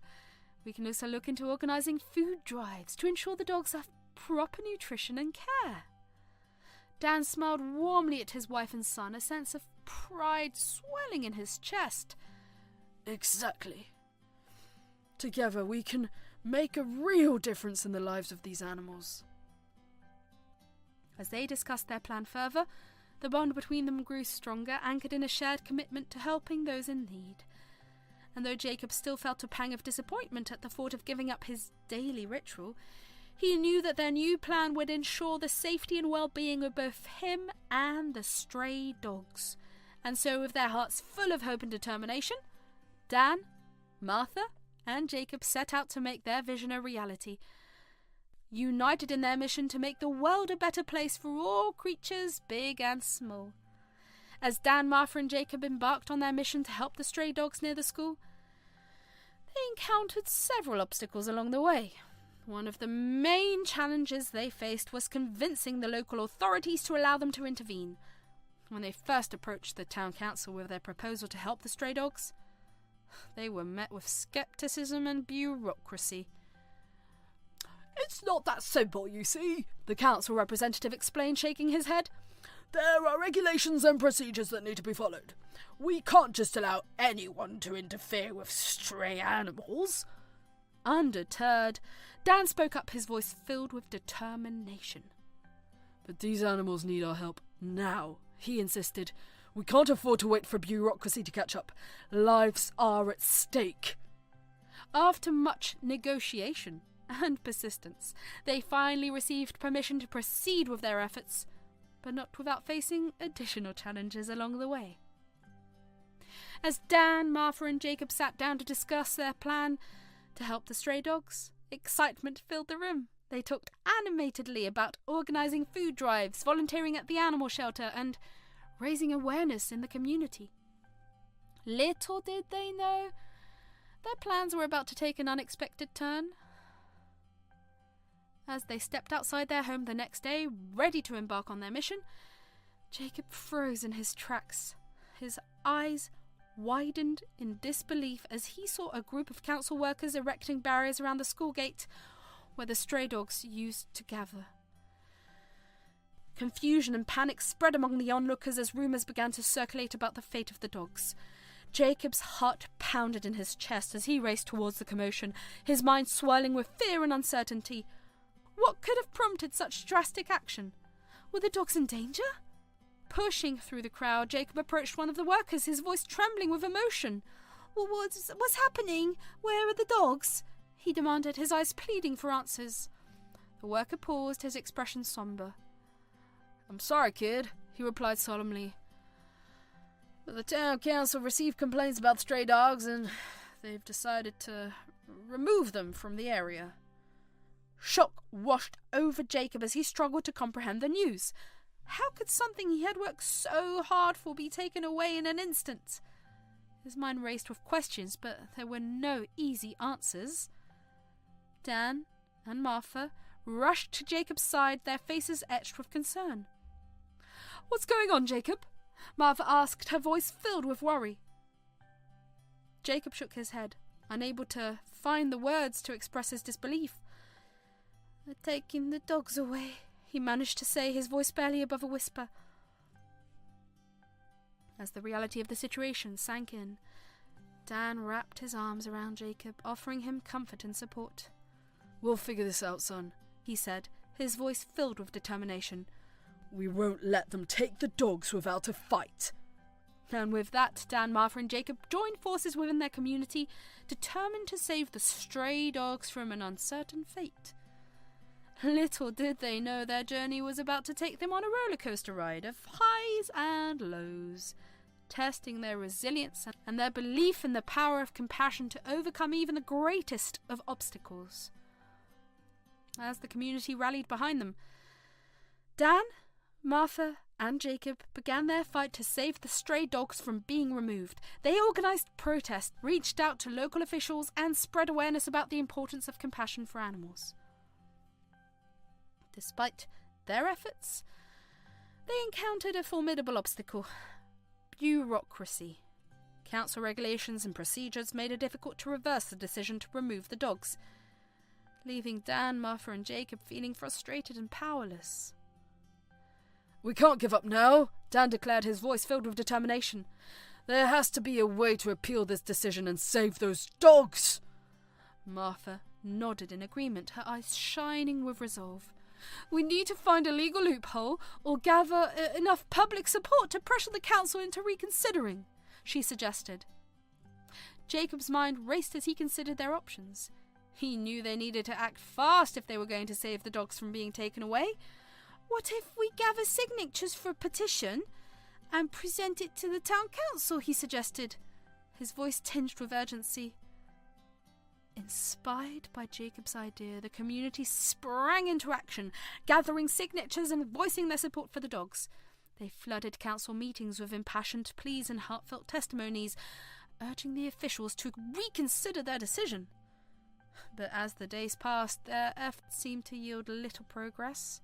We can also look into organising food drives to ensure the dogs have proper nutrition and care. Dan smiled warmly at his wife and son, a sense of pride swelling in his chest. Exactly. Together we can make a real difference in the lives of these animals. As they discussed their plan further, the bond between them grew stronger, anchored in a shared commitment to helping those in need. And though Jacob still felt a pang of disappointment at the thought of giving up his daily ritual, he knew that their new plan would ensure the safety and well-being of both him and the stray dogs. And so, with their hearts full of hope and determination, Dan, Martha, and Jacob set out to make their vision a reality, united in their mission to make the world a better place for all creatures, big and small. As Dan, Martha, and Jacob embarked on their mission to help the stray dogs near the school, they encountered several obstacles along the way. One of the main challenges they faced was convincing the local authorities to allow them to intervene. When they first approached the town council with their proposal to help the stray dogs, they were met with scepticism and bureaucracy. It's not that simple, you see, the council representative explained, shaking his head. There are regulations and procedures that need to be followed. We can't just allow anyone to interfere with stray animals. Undeterred, Dan spoke up, his voice filled with determination. But these animals need our help now, he insisted. We can't afford to wait for bureaucracy to catch up. Lives are at stake. After much negotiation and persistence, they finally received permission to proceed with their efforts, but not without facing additional challenges along the way. As Dan, Martha, and Jacob sat down to discuss their plan to help the stray dogs, excitement filled the room. They talked animatedly about organising food drives, volunteering at the animal shelter, and raising awareness in the community. Little did they know, their plans were about to take an unexpected turn. As they stepped outside their home the next day, ready to embark on their mission, Jacob froze in his tracks. His eyes widened in disbelief as he saw a group of council workers erecting barriers around the school gate where the stray dogs used to gather. Confusion and panic spread among the onlookers as rumours began to circulate about the fate of the dogs. Jacob's heart pounded in his chest as he raced towards the commotion, his mind swirling with fear and uncertainty. What could have prompted such drastic action? Were the dogs in danger? Pushing through the crowd, Jacob approached one of the workers, his voice trembling with emotion. What's happening? Where are the dogs? He demanded, his eyes pleading for answers. The worker paused, his expression sombre. I'm sorry, kid, he replied solemnly. But the town council received complaints about stray dogs and they've decided to remove them from the area. Shock washed over Jacob as he struggled to comprehend the news. How could something he had worked so hard for be taken away in an instant? His mind raced with questions, but there were no easy answers. Dan and Martha rushed to Jacob's side, their faces etched with concern. "What's going on, Jacob?" Martha asked, her voice filled with worry. Jacob shook his head, unable to find the words to express his disbelief. "They're taking the dogs away," he managed to say, his voice barely above a whisper. As the reality of the situation sank in, Dan wrapped his arms around Jacob, offering him comfort and support. "We'll figure this out, son," he said, his voice filled with determination. "We won't let them take the dogs without a fight." And with that, Dan, Martha and Jacob joined forces within their community, determined to save the stray dogs from an uncertain fate. Little did they know their journey was about to take them on a roller coaster ride of highs and lows, testing their resilience and their belief in the power of compassion to overcome even the greatest of obstacles. As the community rallied behind them, Dan, Martha and Jacob began their fight to save the stray dogs from being removed. They organised protests, reached out to local officials and spread awareness about the importance of compassion for animals. Despite their efforts, they encountered a formidable obstacle: bureaucracy. Council regulations and procedures made it difficult to reverse the decision to remove the dogs, leaving Dan, Martha and Jacob feeling frustrated and powerless. "We can't give up now," Dan declared, his voice filled with determination. "There has to be a way to appeal this decision and save those dogs." Martha nodded in agreement, her eyes shining with resolve. "We need to find a legal loophole or gather enough public support to pressure the council into reconsidering," she suggested. Jacob's mind raced as he considered their options. He knew they needed to act fast if they were going to save the dogs from being taken away. "What if we gather signatures for a petition and present it to the town council?" he suggested, his voice tinged with urgency. Inspired by Jacob's idea, the community sprang into action, gathering signatures and voicing their support for the dogs. They flooded council meetings with impassioned pleas and heartfelt testimonies, urging the officials to reconsider their decision. But as the days passed, their efforts seemed to yield little progress.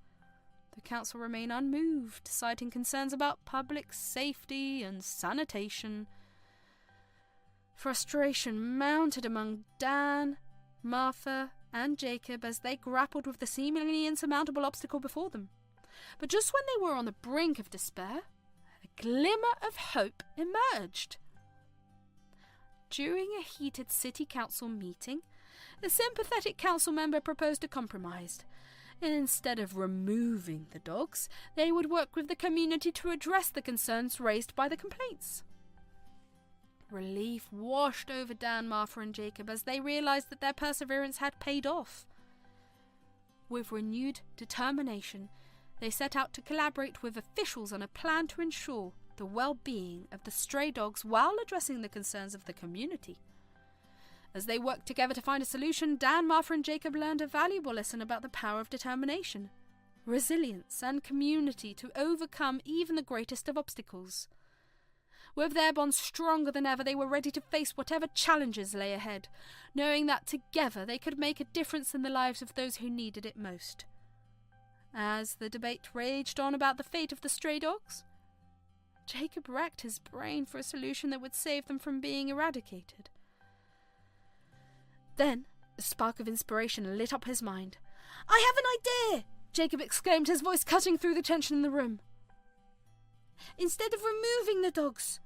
The council remained unmoved, citing concerns about public safety and sanitation. Frustration mounted among Dan, Martha, and Jacob as they grappled with the seemingly insurmountable obstacle before them. But just when they were on the brink of despair, a glimmer of hope emerged. During a heated city council meeting, a sympathetic council member proposed a compromise. Instead of removing the dogs, they would work with the community to address the concerns raised by the complaints. Relief washed over Dan, Martha and Jacob as they realised that their perseverance had paid off. With renewed determination, they set out to collaborate with officials on a plan to ensure the well-being of the stray dogs while addressing the concerns of the community. As they worked together to find a solution, Dan, Martha and Jacob learned a valuable lesson about the power of determination, resilience and community to overcome even the greatest of obstacles. With their bond stronger than ever, they were ready to face whatever challenges lay ahead, knowing that together they could make a difference in the lives of those who needed it most. As the debate raged on about the fate of the stray dogs, Jacob racked his brain for a solution that would save them from being eradicated. Then a spark of inspiration lit up his mind. "I have an idea!" Jacob exclaimed, his voice cutting through the tension in the room. "Instead of removing the dogs,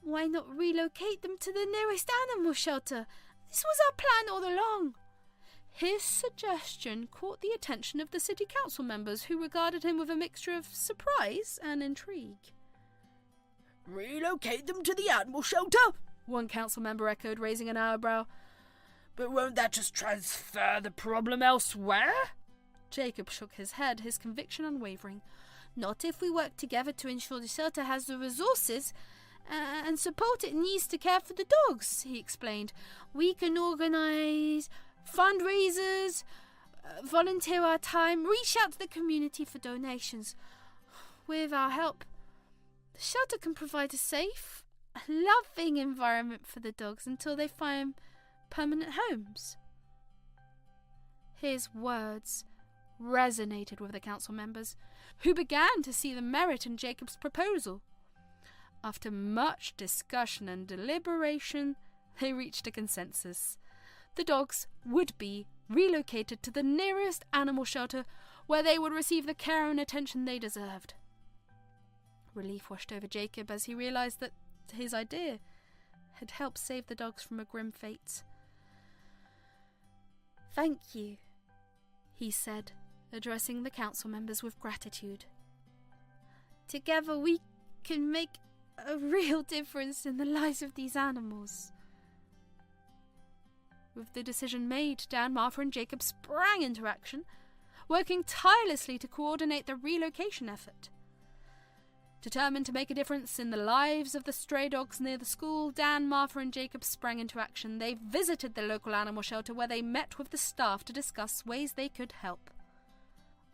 why not relocate them to the nearest animal shelter? This was our plan all along." His suggestion caught the attention of the city council members, who regarded him with a mixture of surprise and intrigue. "Relocate them to the animal shelter?" one council member echoed, raising an eyebrow. "But won't that just transfer the problem elsewhere?" Jacob shook his head, his conviction unwavering. "Not if we work together to ensure the shelter has the resources and support it needs to care for the dogs," he explained. "We can organise fundraisers, volunteer our time, reach out to the community for donations. With our help, the shelter can provide a safe, loving environment for the dogs until they find permanent homes." His words resonated with the council members, who began to see the merit in Jacob's proposal. After much discussion and deliberation, they reached a consensus. The dogs would be relocated to the nearest animal shelter, where they would receive the care and attention they deserved. Relief washed over Jacob as he realized that his idea had helped save the dogs from a grim fate. "Thank you," he said, addressing the council members with gratitude. "Together we can make a real difference in the lives of these animals." With the decision made, Dan, Martha and Jacob sprang into action, working tirelessly to coordinate the relocation effort. Determined to make a difference in the lives of the stray dogs near the school, Dan, Martha and Jacob sprang into action. They visited the local animal shelter, where they met with the staff to discuss ways they could help.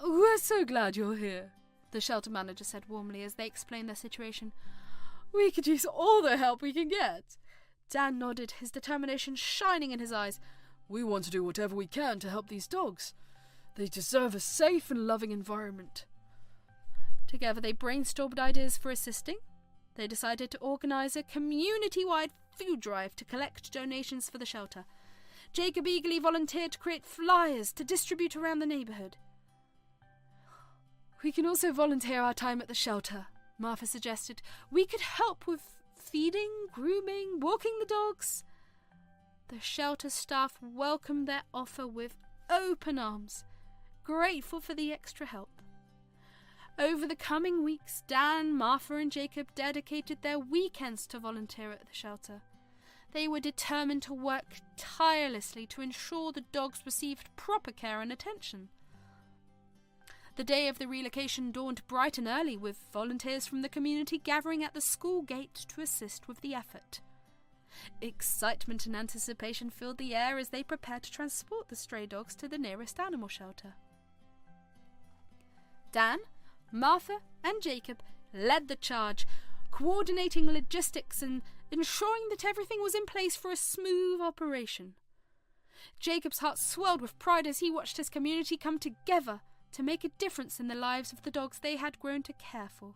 "We're so glad you're here," the shelter manager said warmly as they explained their situation. "We could use all the help we can get." Dan nodded, his determination shining in his eyes. "We want to do whatever we can to help these dogs. They deserve a safe and loving environment." Together they brainstormed ideas for assisting. They decided to organise a community-wide food drive to collect donations for the shelter. Jacob eagerly volunteered to create flyers to distribute around the neighbourhood. "We can also volunteer our time at the shelter," Martha suggested. "We could help with feeding, grooming, walking the dogs." The shelter staff welcomed their offer with open arms, grateful for the extra help. Over the coming weeks, Dan, Martha and Jacob dedicated their weekends to volunteer at the shelter. They were determined to work tirelessly to ensure the dogs received proper care and attention. The day of the relocation dawned bright and early, with volunteers from the community gathering at the school gate to assist with the effort. Excitement and anticipation filled the air as they prepared to transport the stray dogs to the nearest animal shelter. Dan, Martha and Jacob led the charge, coordinating logistics and ensuring that everything was in place for a smooth operation. Jacob's heart swelled with pride as he watched his community come together to make a difference in the lives of the dogs they had grown to care for.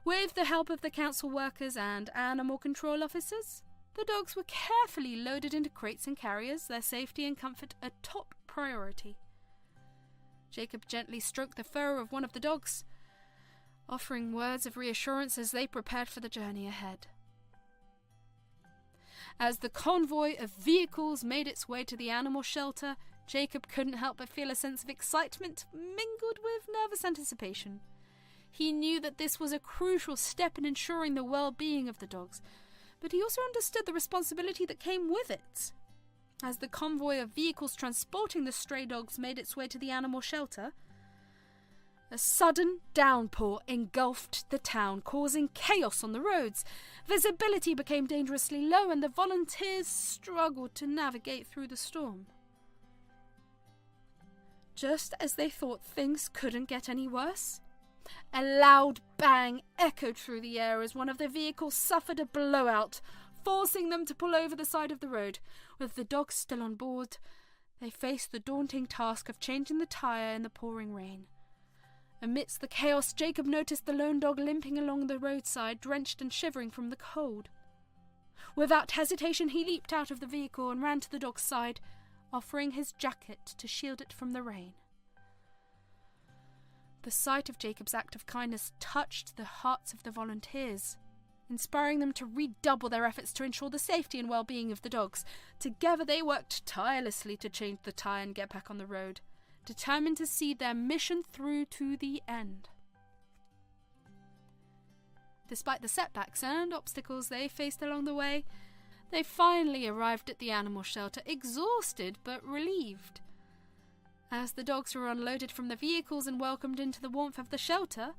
With the help of the council workers and animal control officers, the dogs were carefully loaded into crates and carriers, their safety and comfort a top priority. Jacob gently stroked the fur of one of the dogs, offering words of reassurance as they prepared for the journey ahead. As the convoy of vehicles made its way to the animal shelter, Jacob couldn't help but feel a sense of excitement mingled with nervous anticipation. He knew that this was a crucial step in ensuring the well-being of the dogs, but he also understood the responsibility that came with it. As the convoy of vehicles transporting the stray dogs made its way to the animal shelter, a sudden downpour engulfed the town, causing chaos on the roads. Visibility became dangerously low, and the volunteers struggled to navigate through the storm. Just as they thought things couldn't get any worse, A loud bang echoed through the air as one of the vehicles suffered a blowout, forcing them to pull over the side of the road. With the dogs still on board, they faced the daunting task of changing the tyre in the pouring rain. Amidst the chaos, Jacob noticed the lone dog limping along the roadside, drenched and shivering from the cold. Without hesitation, he leaped out of the vehicle and ran to the dog's side, offering his jacket to shield it from the rain. The sight of Jacob's act of kindness touched the hearts of the volunteers, inspiring them to redouble their efforts to ensure the safety and well-being of the dogs. Together they worked tirelessly to change the tyre and get back on the road, determined to see their mission through to the end. Despite the setbacks and obstacles they faced along the way, they finally arrived at the animal shelter, exhausted but relieved. As the dogs were unloaded from the vehicles and welcomed into the warmth of the shelter,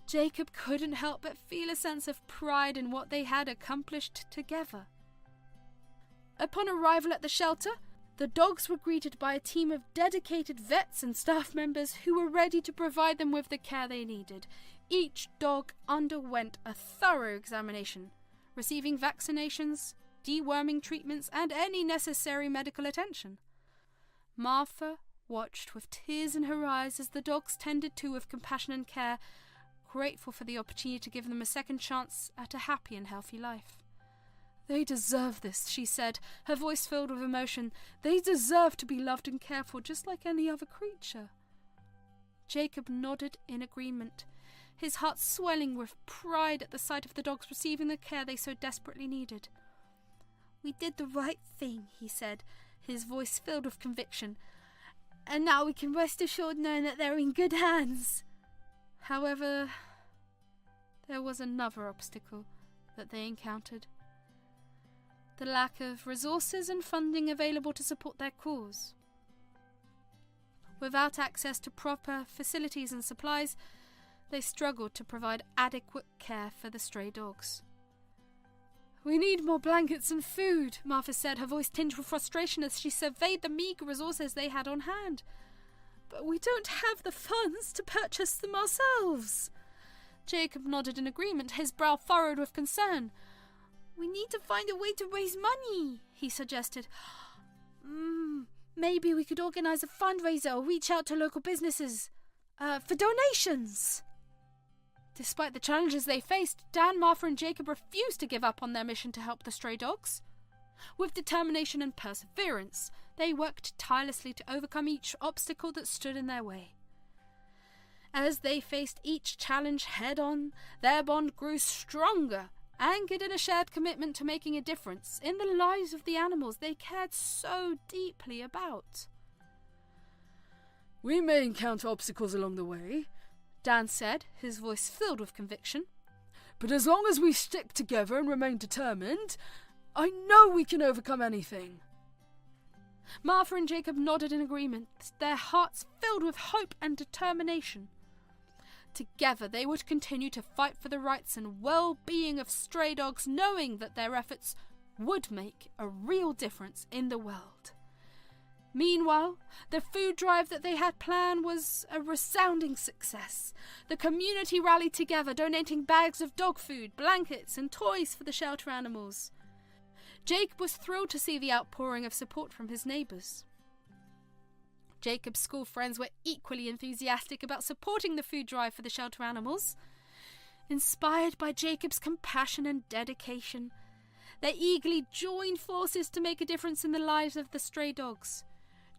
Jacob couldn't help but feel a sense of pride in what they had accomplished together. Upon arrival at the shelter, the dogs were greeted by a team of dedicated vets and staff members who were ready to provide them with the care they needed. Each dog underwent a thorough examination, receiving vaccinations, deworming treatments, and any necessary medical attention. Martha watched with tears in her eyes as the dogs tended to with compassion and care, grateful for the opportunity to give them a second chance at a happy and healthy life. "They deserve this," she said, her voice filled with emotion. "They deserve to be loved and cared for just like any other creature." Jacob nodded in agreement, his heart swelling with pride at the sight of the dogs receiving the care they so desperately needed. "We did the right thing," he said, his voice filled with conviction. "And now we can rest assured knowing that they're in good hands." However, there was another obstacle that they encountered: the lack of resources and funding available to support their cause. Without access to proper facilities and supplies, they struggled to provide adequate care for the stray dogs. "We need more blankets and food," Martha said, her voice tinged with frustration as she surveyed the meagre resources they had on hand. "But we don't have the funds to purchase them ourselves." Jacob nodded in agreement, his brow furrowed with concern. "We need to find a way to raise money," he suggested. "Maybe we could organise a fundraiser or reach out to local businesses for donations." Despite the challenges they faced, Dan, Martha and Jacob refused to give up on their mission to help the stray dogs. With determination and perseverance, they worked tirelessly to overcome each obstacle that stood in their way. As they faced each challenge head-on, their bond grew stronger, anchored in a shared commitment to making a difference in the lives of the animals they cared so deeply about. "We may encounter obstacles along the way," Dan said, his voice filled with conviction. "But as long as we stick together and remain determined, I know we can overcome anything." Martha and Jacob nodded in agreement, their hearts filled with hope and determination. Together they would continue to fight for the rights and well-being of stray dogs, knowing that their efforts would make a real difference in the world. Meanwhile, the food drive that they had planned was a resounding success. The community rallied together, donating bags of dog food, blankets, and toys for the shelter animals. Jacob was thrilled to see the outpouring of support from his neighbours. Jacob's school friends were equally enthusiastic about supporting the food drive for the shelter animals. Inspired by Jacob's compassion and dedication, they eagerly joined forces to make a difference in the lives of the stray dogs.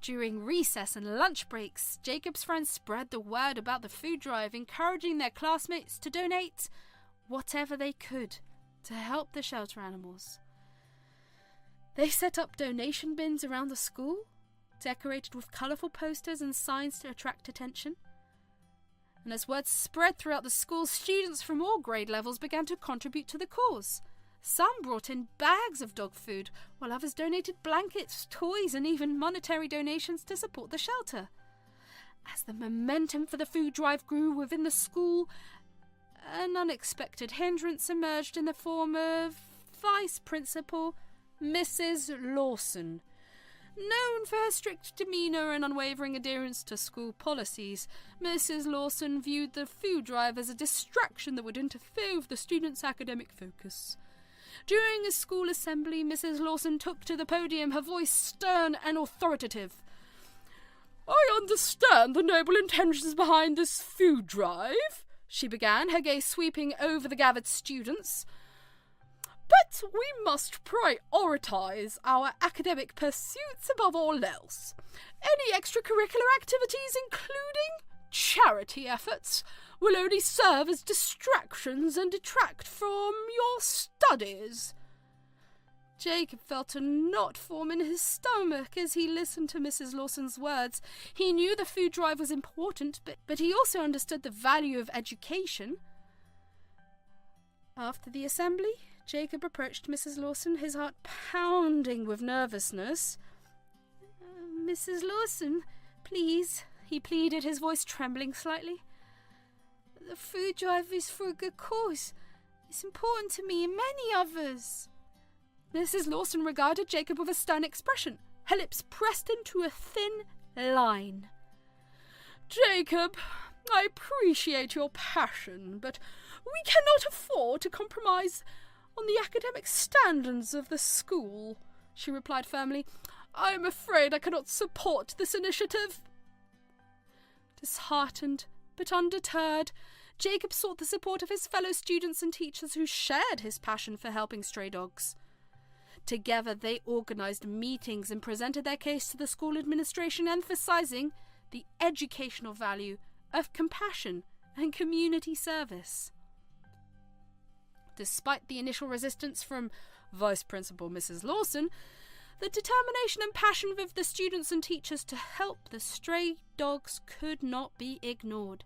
During recess and lunch breaks, Jacob's friends spread the word about the food drive, encouraging their classmates to donate whatever they could to help the shelter animals. They set up donation bins around the school, decorated with colourful posters and signs to attract attention. And as word spread throughout the school, students from all grade levels began to contribute to the cause. Some brought in bags of dog food, while others donated blankets, toys, and even monetary donations to support the shelter. As the momentum for the food drive grew within the school, an unexpected hindrance emerged in the form of Vice Principal Mrs. Lawson. Known for her strict demeanour and unwavering adherence to school policies, Mrs. Lawson viewed the food drive as a distraction that would interfere with the students' academic focus. During a school assembly, Mrs. Lawson took to the podium, her voice stern and authoritative. "I understand the noble intentions behind this food drive," she began, her gaze sweeping over the gathered students. "But we must prioritise our academic pursuits above all else. Any extracurricular activities, including charity efforts, will only serve as distractions and detract from your studies." Jacob felt a knot form in his stomach as he listened to Mrs. Lawson's words. He knew the food drive was important, but he also understood the value of education. After the assembly, Jacob approached Mrs. Lawson, his heart pounding with nervousness. "Mrs. Lawson, please," he pleaded, his voice trembling slightly. "The food drive is for a good cause. It's important to me and many others." Mrs. Lawson regarded Jacob with a stern expression, her lips pressed into a thin line. "Jacob, I appreciate your passion, but we cannot afford to compromise on the academic standards of the school," she replied firmly. "I am afraid I cannot support this initiative." Disheartened but undeterred, Jacob sought the support of his fellow students and teachers who shared his passion for helping stray dogs. Together they organised meetings and presented their case to the school administration, emphasising the educational value of compassion and community service. Despite the initial resistance from Vice Principal Mrs. Lawson, the determination and passion of the students and teachers to help the stray dogs could not be ignored.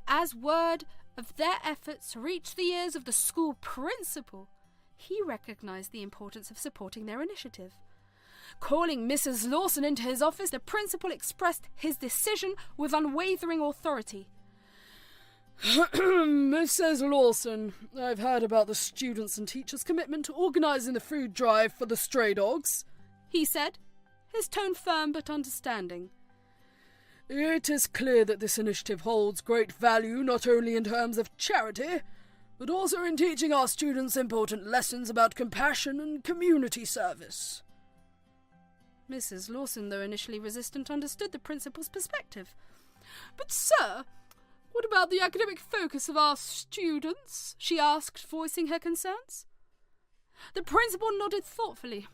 As word of their efforts reached the ears of the school principal, he recognised the importance of supporting their initiative. Calling Mrs. Lawson into his office, the principal expressed his decision with unwavering authority. "Mrs. Lawson, I've heard about the students' and teachers' commitment to organising the food drive for the stray dogs," he said, his tone firm but understanding. "It is clear that this initiative holds great value not only in terms of charity, but also in teaching our students important lessons about compassion and community service." Mrs. Lawson, though initially resistant, understood the principal's perspective. "But, sir, what about the academic focus of our students?" she asked, voicing her concerns. The principal nodded thoughtfully.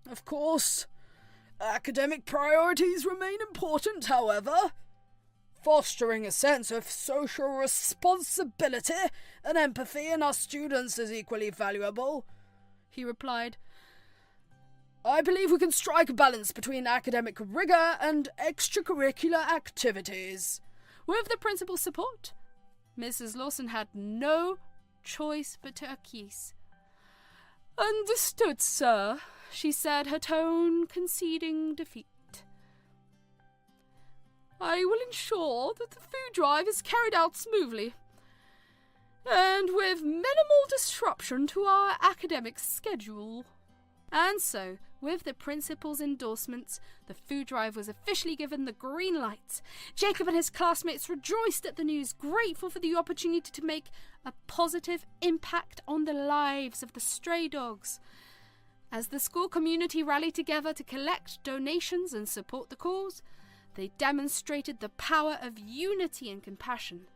"Of course, academic priorities remain important, however. Fostering a sense of social responsibility and empathy in our students is equally valuable," he replied. "I believe we can strike a balance between academic rigour and extracurricular activities." With the principal's support, Mrs. Lawson had no choice but to acquiesce. "Understood, sir," she said, her tone conceding defeat. "I will ensure that the food drive is carried out smoothly and with minimal disruption to our academic schedule." And so, with the principal's endorsements, the food drive was officially given the green light. Jacob and his classmates rejoiced at the news, grateful for the opportunity to make a positive impact on the lives of the stray dogs. As the school community rallied together to collect donations and support the cause, they demonstrated the power of unity and compassion.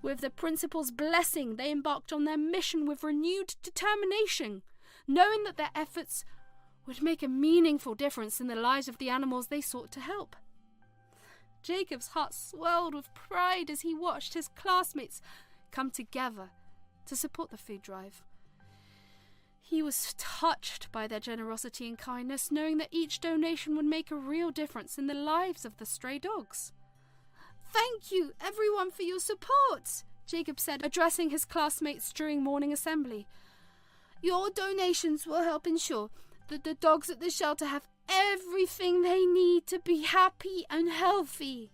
With the principal's blessing, they embarked on their mission with renewed determination, knowing that their efforts would make a meaningful difference in the lives of the animals they sought to help. Jacob's heart swelled with pride as he watched his classmates come together to support the food drive. He was touched by their generosity and kindness, knowing that each donation would make a real difference in the lives of the stray dogs. "Thank you, everyone, for your support," Jacob said, addressing his classmates during morning assembly. "Your donations will help ensure that the dogs at the shelter have everything they need to be happy and healthy."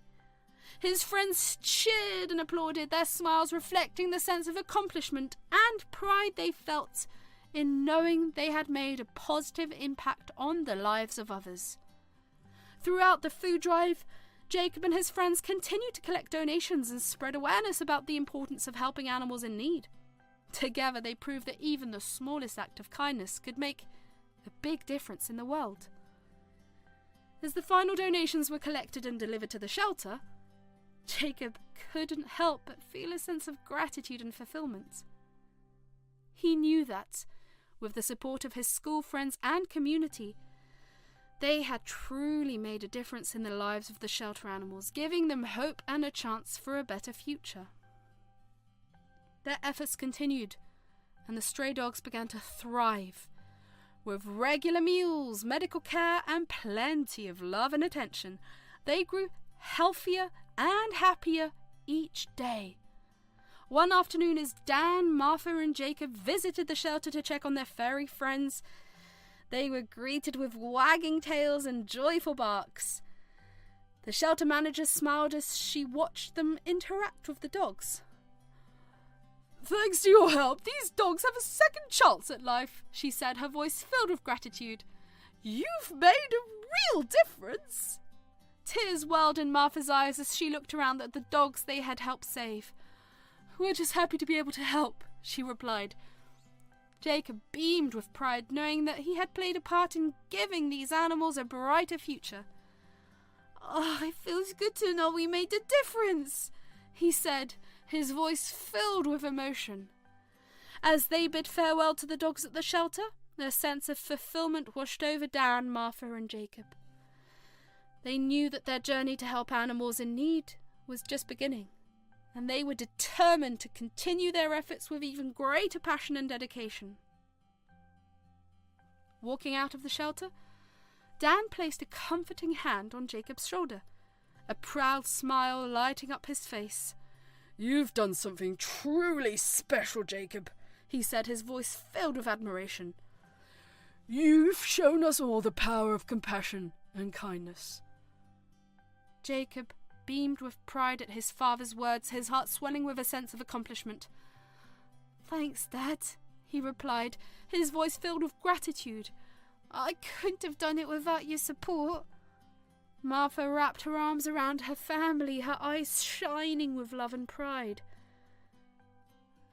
His friends cheered and applauded, their smiles reflecting the sense of accomplishment and pride they felt in knowing they had made a positive impact on the lives of others. Throughout the food drive, Jacob and his friends continued to collect donations and spread awareness about the importance of helping animals in need. Together, they proved that even the smallest act of kindness could make a big difference in the world. As the final donations were collected and delivered to the shelter, Jacob couldn't help but feel a sense of gratitude and fulfillment. He knew that, with the support of his school friends and community, they had truly made a difference in the lives of the shelter animals, giving them hope and a chance for a better future. Their efforts continued, and the stray dogs began to thrive, with regular meals, medical care, and plenty of love and attention. They grew healthier and happier each day. One afternoon, as Dan, Martha, and Jacob visited the shelter to check on their furry friends, they were greeted with wagging tails and joyful barks. The shelter manager smiled as she watched them interact with the dogs. "Thanks to your help, these dogs have a second chance at life," she said, her voice filled with gratitude. "You've made a real difference." Tears welled in Martha's eyes as she looked around at the dogs they had helped save. "We're just happy to be able to help," she replied. Jacob beamed with pride, knowing that he had played a part in giving these animals a brighter future. "Oh, it feels good to know we made a difference," he said, his voice filled with emotion. As they bid farewell to the dogs at the shelter, a sense of fulfillment washed over Dan, Martha, and Jacob. They knew that their journey to help animals in need was just beginning, and they were determined to continue their efforts with even greater passion and dedication. Walking out of the shelter, Dan placed a comforting hand on Jacob's shoulder, a proud smile lighting up his face. "You've done something truly special, Jacob," he said, his voice filled with admiration. "You've shown us all the power of compassion and kindness." Jacob beamed with pride at his father's words, his heart swelling with a sense of accomplishment. "Thanks, Dad," he replied, his voice filled with gratitude. "I couldn't have done it without your support." Martha wrapped her arms around her family, her eyes shining with love and pride.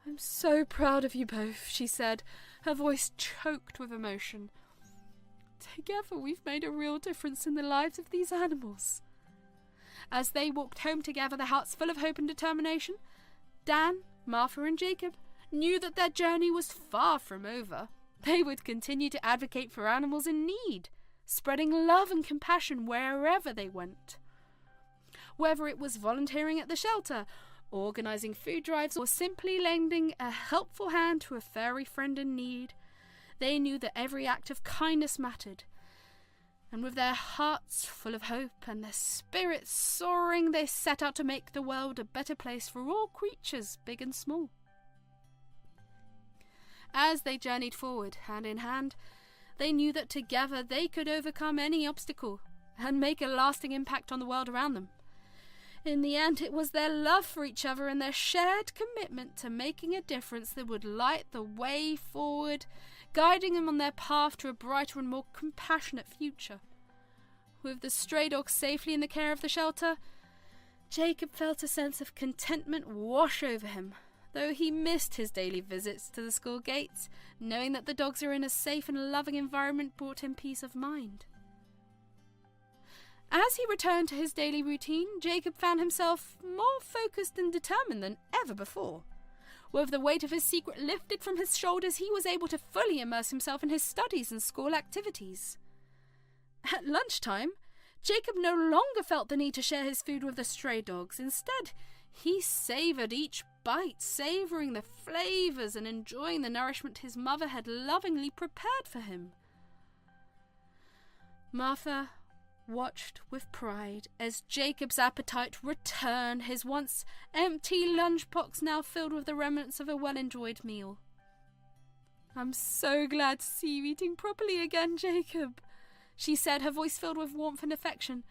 "I'm so proud of you both," she said, her voice choked with emotion. "Together we've made a real difference in the lives of these animals." As they walked home together, their hearts full of hope and determination, Dan, Martha, and Jacob knew that their journey was far from over. They would continue to advocate for animals in need, spreading love and compassion wherever they went. Whether it was volunteering at the shelter, organising food drives, or simply lending a helpful hand to a furry friend in need, they knew that every act of kindness mattered. And with their hearts full of hope and their spirits soaring, they set out to make the world a better place for all creatures, big and small. As they journeyed forward, hand in hand, they knew that together they could overcome any obstacle and make a lasting impact on the world around them. In the end, it was their love for each other and their shared commitment to making a difference that would light the way forward, guiding them on their path to a brighter and more compassionate future. With the stray dogs safely in the care of the shelter, Jacob felt a sense of contentment wash over him, though he missed his daily visits to the school gates. Knowing that the dogs are in a safe and loving environment brought him peace of mind. As he returned to his daily routine, Jacob found himself more focused and determined than ever before. With the weight of his secret lifted from his shoulders, he was able to fully immerse himself in his studies and school activities. At lunchtime, Jacob no longer felt the need to share his food with the stray dogs. Instead, he savoured each bite, savouring the flavours and enjoying the nourishment his mother had lovingly prepared for him. Martha watched with pride as Jacob's appetite returned, his once empty lunchbox now filled with the remnants of a well-enjoyed meal. "I'm so glad to see you eating properly again, Jacob," she said, her voice filled with warmth and affection.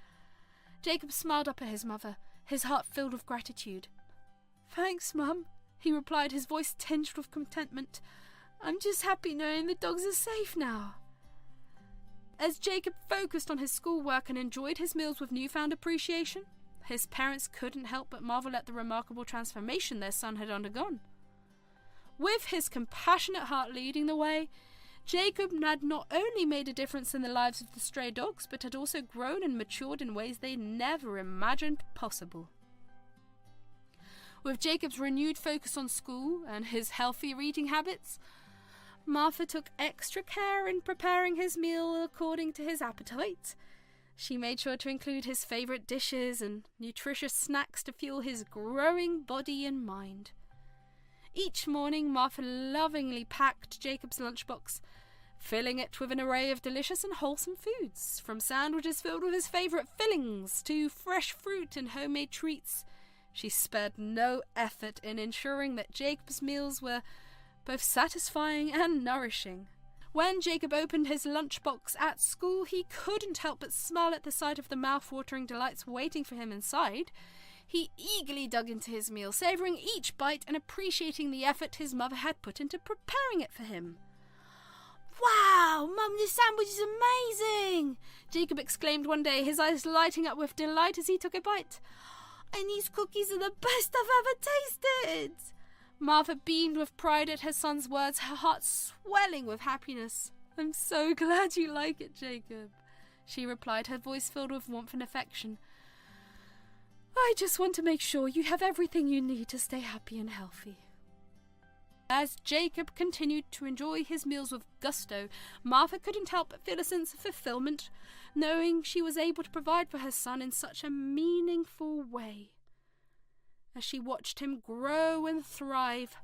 Jacob smiled up at his mother, his heart filled with gratitude. "Thanks, Mum," he replied, his voice tinged with contentment. I'm just happy knowing the dogs are safe now." As Jacob focused on his schoolwork and enjoyed his meals with newfound appreciation, his parents couldn't help but marvel at the remarkable transformation their son had undergone. With his compassionate heart leading the way, Jacob had not only made a difference in the lives of the stray dogs, but had also grown and matured in ways they never imagined possible. With Jacob's renewed focus on school and his healthier eating habits, Martha took extra care in preparing his meal according to his appetite. She made sure to include his favourite dishes and nutritious snacks to fuel his growing body and mind. Each morning, Martha lovingly packed Jacob's lunchbox, filling it with an array of delicious and wholesome foods, from sandwiches filled with his favourite fillings to fresh fruit and homemade treats. She spared no effort in ensuring that Jacob's meals were both satisfying and nourishing. When Jacob opened his lunchbox at school, he couldn't help but smile at the sight of the mouth-watering delights waiting for him inside. He eagerly dug into his meal, savouring each bite and appreciating the effort his mother had put into preparing it for him. "Wow, Mum, this sandwich is amazing!" Jacob exclaimed one day, his eyes lighting up with delight as he took a bite. "And these cookies are the best I've ever tasted!" Martha beamed with pride at her son's words, her heart swelling with happiness. "I'm so glad you like it, Jacob," she replied, her voice filled with warmth and affection. "I just want to make sure you have everything you need to stay happy and healthy." As Jacob continued to enjoy his meals with gusto, Martha couldn't help but feel a sense of fulfillment, knowing she was able to provide for her son in such a meaningful way. As she watched him grow and thrive,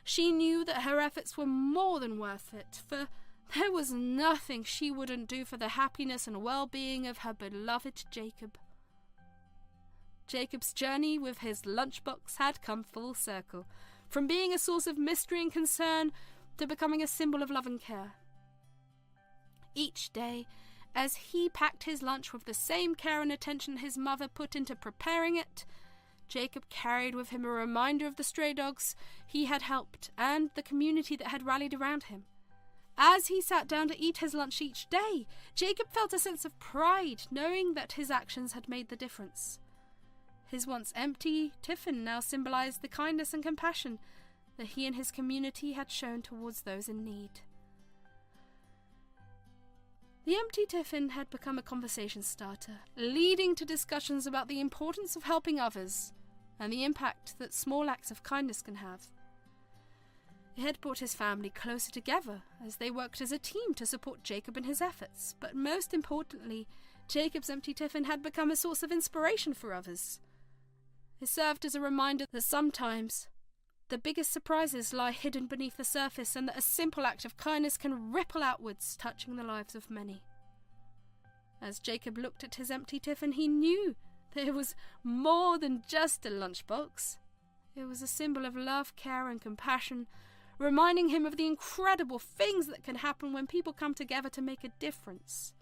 she knew that her efforts were more than worth it, for there was nothing she wouldn't do for the happiness and well-being of her beloved Jacob. Jacob's journey with his lunchbox had come full circle, from being a source of mystery and concern to becoming a symbol of love and care. Each day, as he packed his lunch with the same care and attention his mother put into preparing it, Jacob carried with him a reminder of the stray dogs he had helped and the community that had rallied around him. As he sat down to eat his lunch each day, Jacob felt a sense of pride, knowing that his actions had made the difference. His once empty Tiffin now symbolized the kindness and compassion that he and his community had shown towards those in need. The empty Tiffin had become a conversation starter, leading to discussions about the importance of helping others and the impact that small acts of kindness can have. It had brought his family closer together as they worked as a team to support Jacob in his efforts, but most importantly, Jacob's empty Tiffin had become a source of inspiration for others. It served as a reminder that sometimes the biggest surprises lie hidden beneath the surface, and that a simple act of kindness can ripple outwards, touching the lives of many. As Jacob looked at his empty Tiffin, he knew that it was more than just a lunchbox. It was a symbol of love, care, and compassion, reminding him of the incredible things that can happen when people come together to make a difference.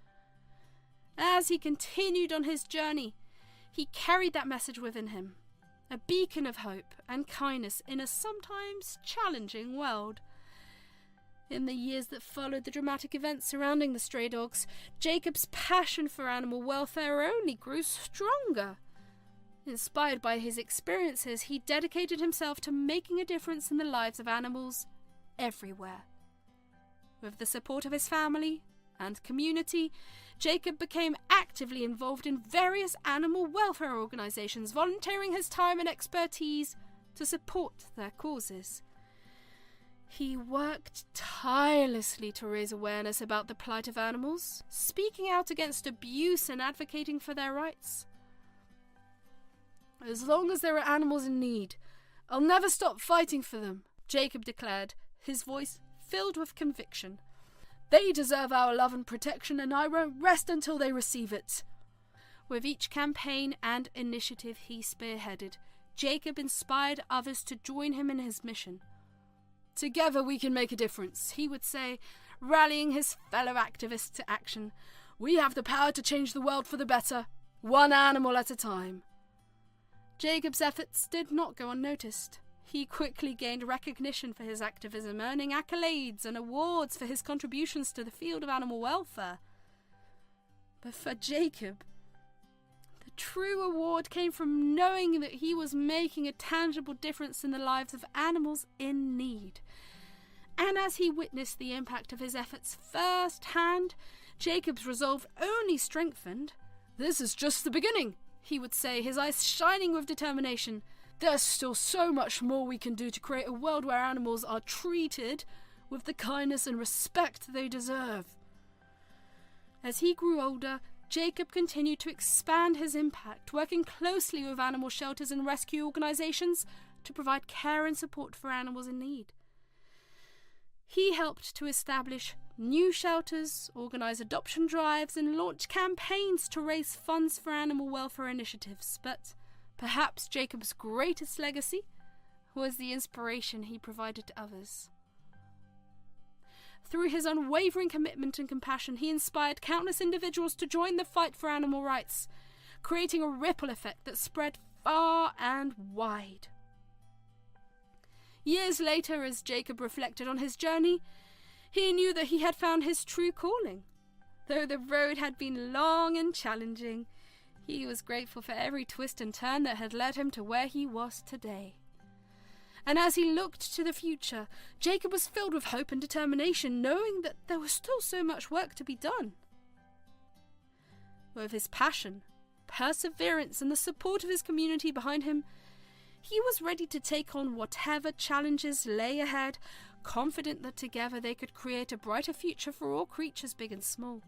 As he continued on his journey, he carried that message within him, a beacon of hope and kindness in a sometimes challenging world. In the years that followed the dramatic events surrounding the stray dogs, Jacob's passion for animal welfare only grew stronger. Inspired by his experiences, he dedicated himself to making a difference in the lives of animals everywhere. With the support of his family and community, Jacob became actively involved in various animal welfare organizations, volunteering his time and expertise to support their causes. He worked tirelessly to raise awareness about the plight of animals, speaking out against abuse and advocating for their rights. "As long as there are animals in need, I'll never stop fighting for them," Jacob declared, his voice filled with conviction. "They deserve our love and protection, and I won't rest until they receive it." With each campaign and initiative he spearheaded, Jacob inspired others to join him in his mission. "Together we can make a difference," he would say, rallying his fellow activists to action. "We have the power to change the world for the better, one animal at a time." Jacob's efforts did not go unnoticed. He quickly gained recognition for his activism, earning accolades and awards for his contributions to the field of animal welfare. But for Jacob, the true award came from knowing that he was making a tangible difference in the lives of animals in need. And as he witnessed the impact of his efforts firsthand, Jacob's resolve only strengthened. "This is just the beginning," he would say, his eyes shining with determination. "There's still so much more we can do to create a world where animals are treated with the kindness and respect they deserve." As he grew older, Jacob continued to expand his impact, working closely with animal shelters and rescue organisations to provide care and support for animals in need. He helped to establish new shelters, organise adoption drives, and launch campaigns to raise funds for animal welfare initiatives. But perhaps Jacob's greatest legacy was the inspiration he provided to others. Through his unwavering commitment and compassion, he inspired countless individuals to join the fight for animal rights, creating a ripple effect that spread far and wide. Years later, as Jacob reflected on his journey, he knew that he had found his true calling. Though the road had been long and challenging, he was grateful for every twist and turn that had led him to where he was today. And as he looked to the future, Jacob was filled with hope and determination, knowing that there was still so much work to be done. With his passion, perseverance, and the support of his community behind him, he was ready to take on whatever challenges lay ahead, confident that together they could create a brighter future for all creatures big and small.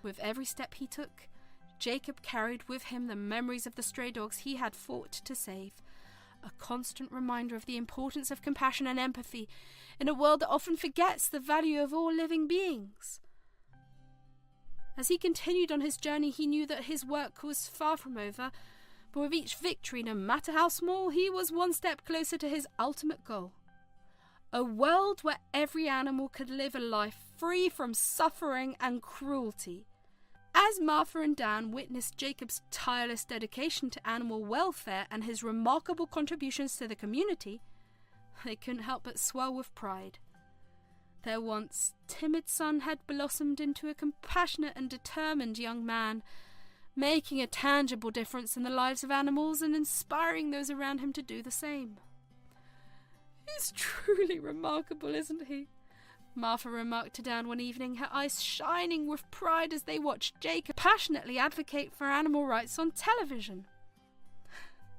With every step he took, Jacob carried with him the memories of the stray dogs he had fought to save, a constant reminder of the importance of compassion and empathy in a world that often forgets the value of all living beings. As he continued on his journey, he knew that his work was far from over, but with each victory, no matter how small, he was one step closer to his ultimate goal. A world where every animal could live a life free from suffering and cruelty. As Martha and Dan witnessed Jacob's tireless dedication to animal welfare and his remarkable contributions to the community, they couldn't help but swell with pride. Their once timid son had blossomed into a compassionate and determined young man, making a tangible difference in the lives of animals and inspiring those around him to do the same. "He's truly remarkable, isn't he?" Martha remarked to Dan one evening, her eyes shining with pride as they watched Jacob passionately advocate for animal rights on television.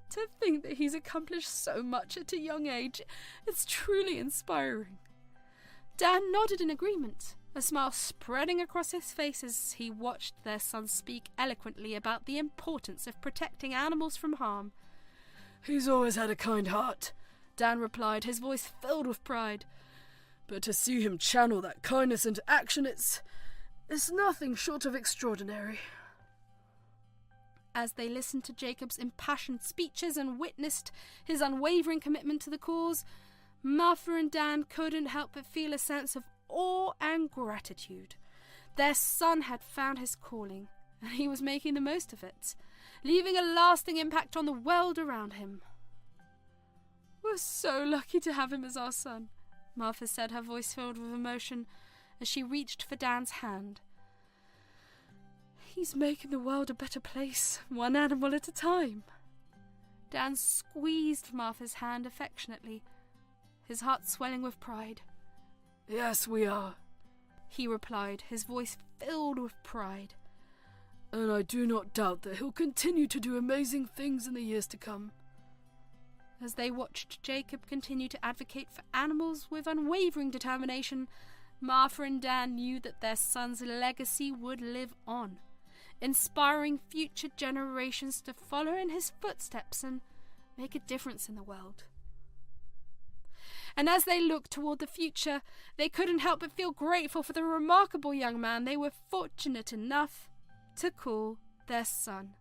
"To think that he's accomplished so much at a young age, it's truly inspiring." Dan nodded in agreement, a smile spreading across his face as he watched their son speak eloquently about the importance of protecting animals from harm. "He's always had a kind heart," Dan replied, his voice filled with pride. "But to see him channel that kindness into action, it's nothing short of extraordinary." As they listened to Jacob's impassioned speeches and witnessed his unwavering commitment to the cause, Martha and Dan couldn't help but feel a sense of awe and gratitude. Their son had found his calling, and he was making the most of it, leaving a lasting impact on the world around him. "We're so lucky to have him as our son," Martha said, her voice filled with emotion as she reached for Dan's hand. "He's making the world a better place, one animal at a time." Dan squeezed Martha's hand affectionately, his heart swelling with pride. "Yes, we are," he replied, his voice filled with pride. "And I do not doubt that he'll continue to do amazing things in the years to come." As they watched Jacob continue to advocate for animals with unwavering determination, Martha and Dan knew that their son's legacy would live on, inspiring future generations to follow in his footsteps and make a difference in the world. And as they looked toward the future, they couldn't help but feel grateful for the remarkable young man they were fortunate enough to call their son.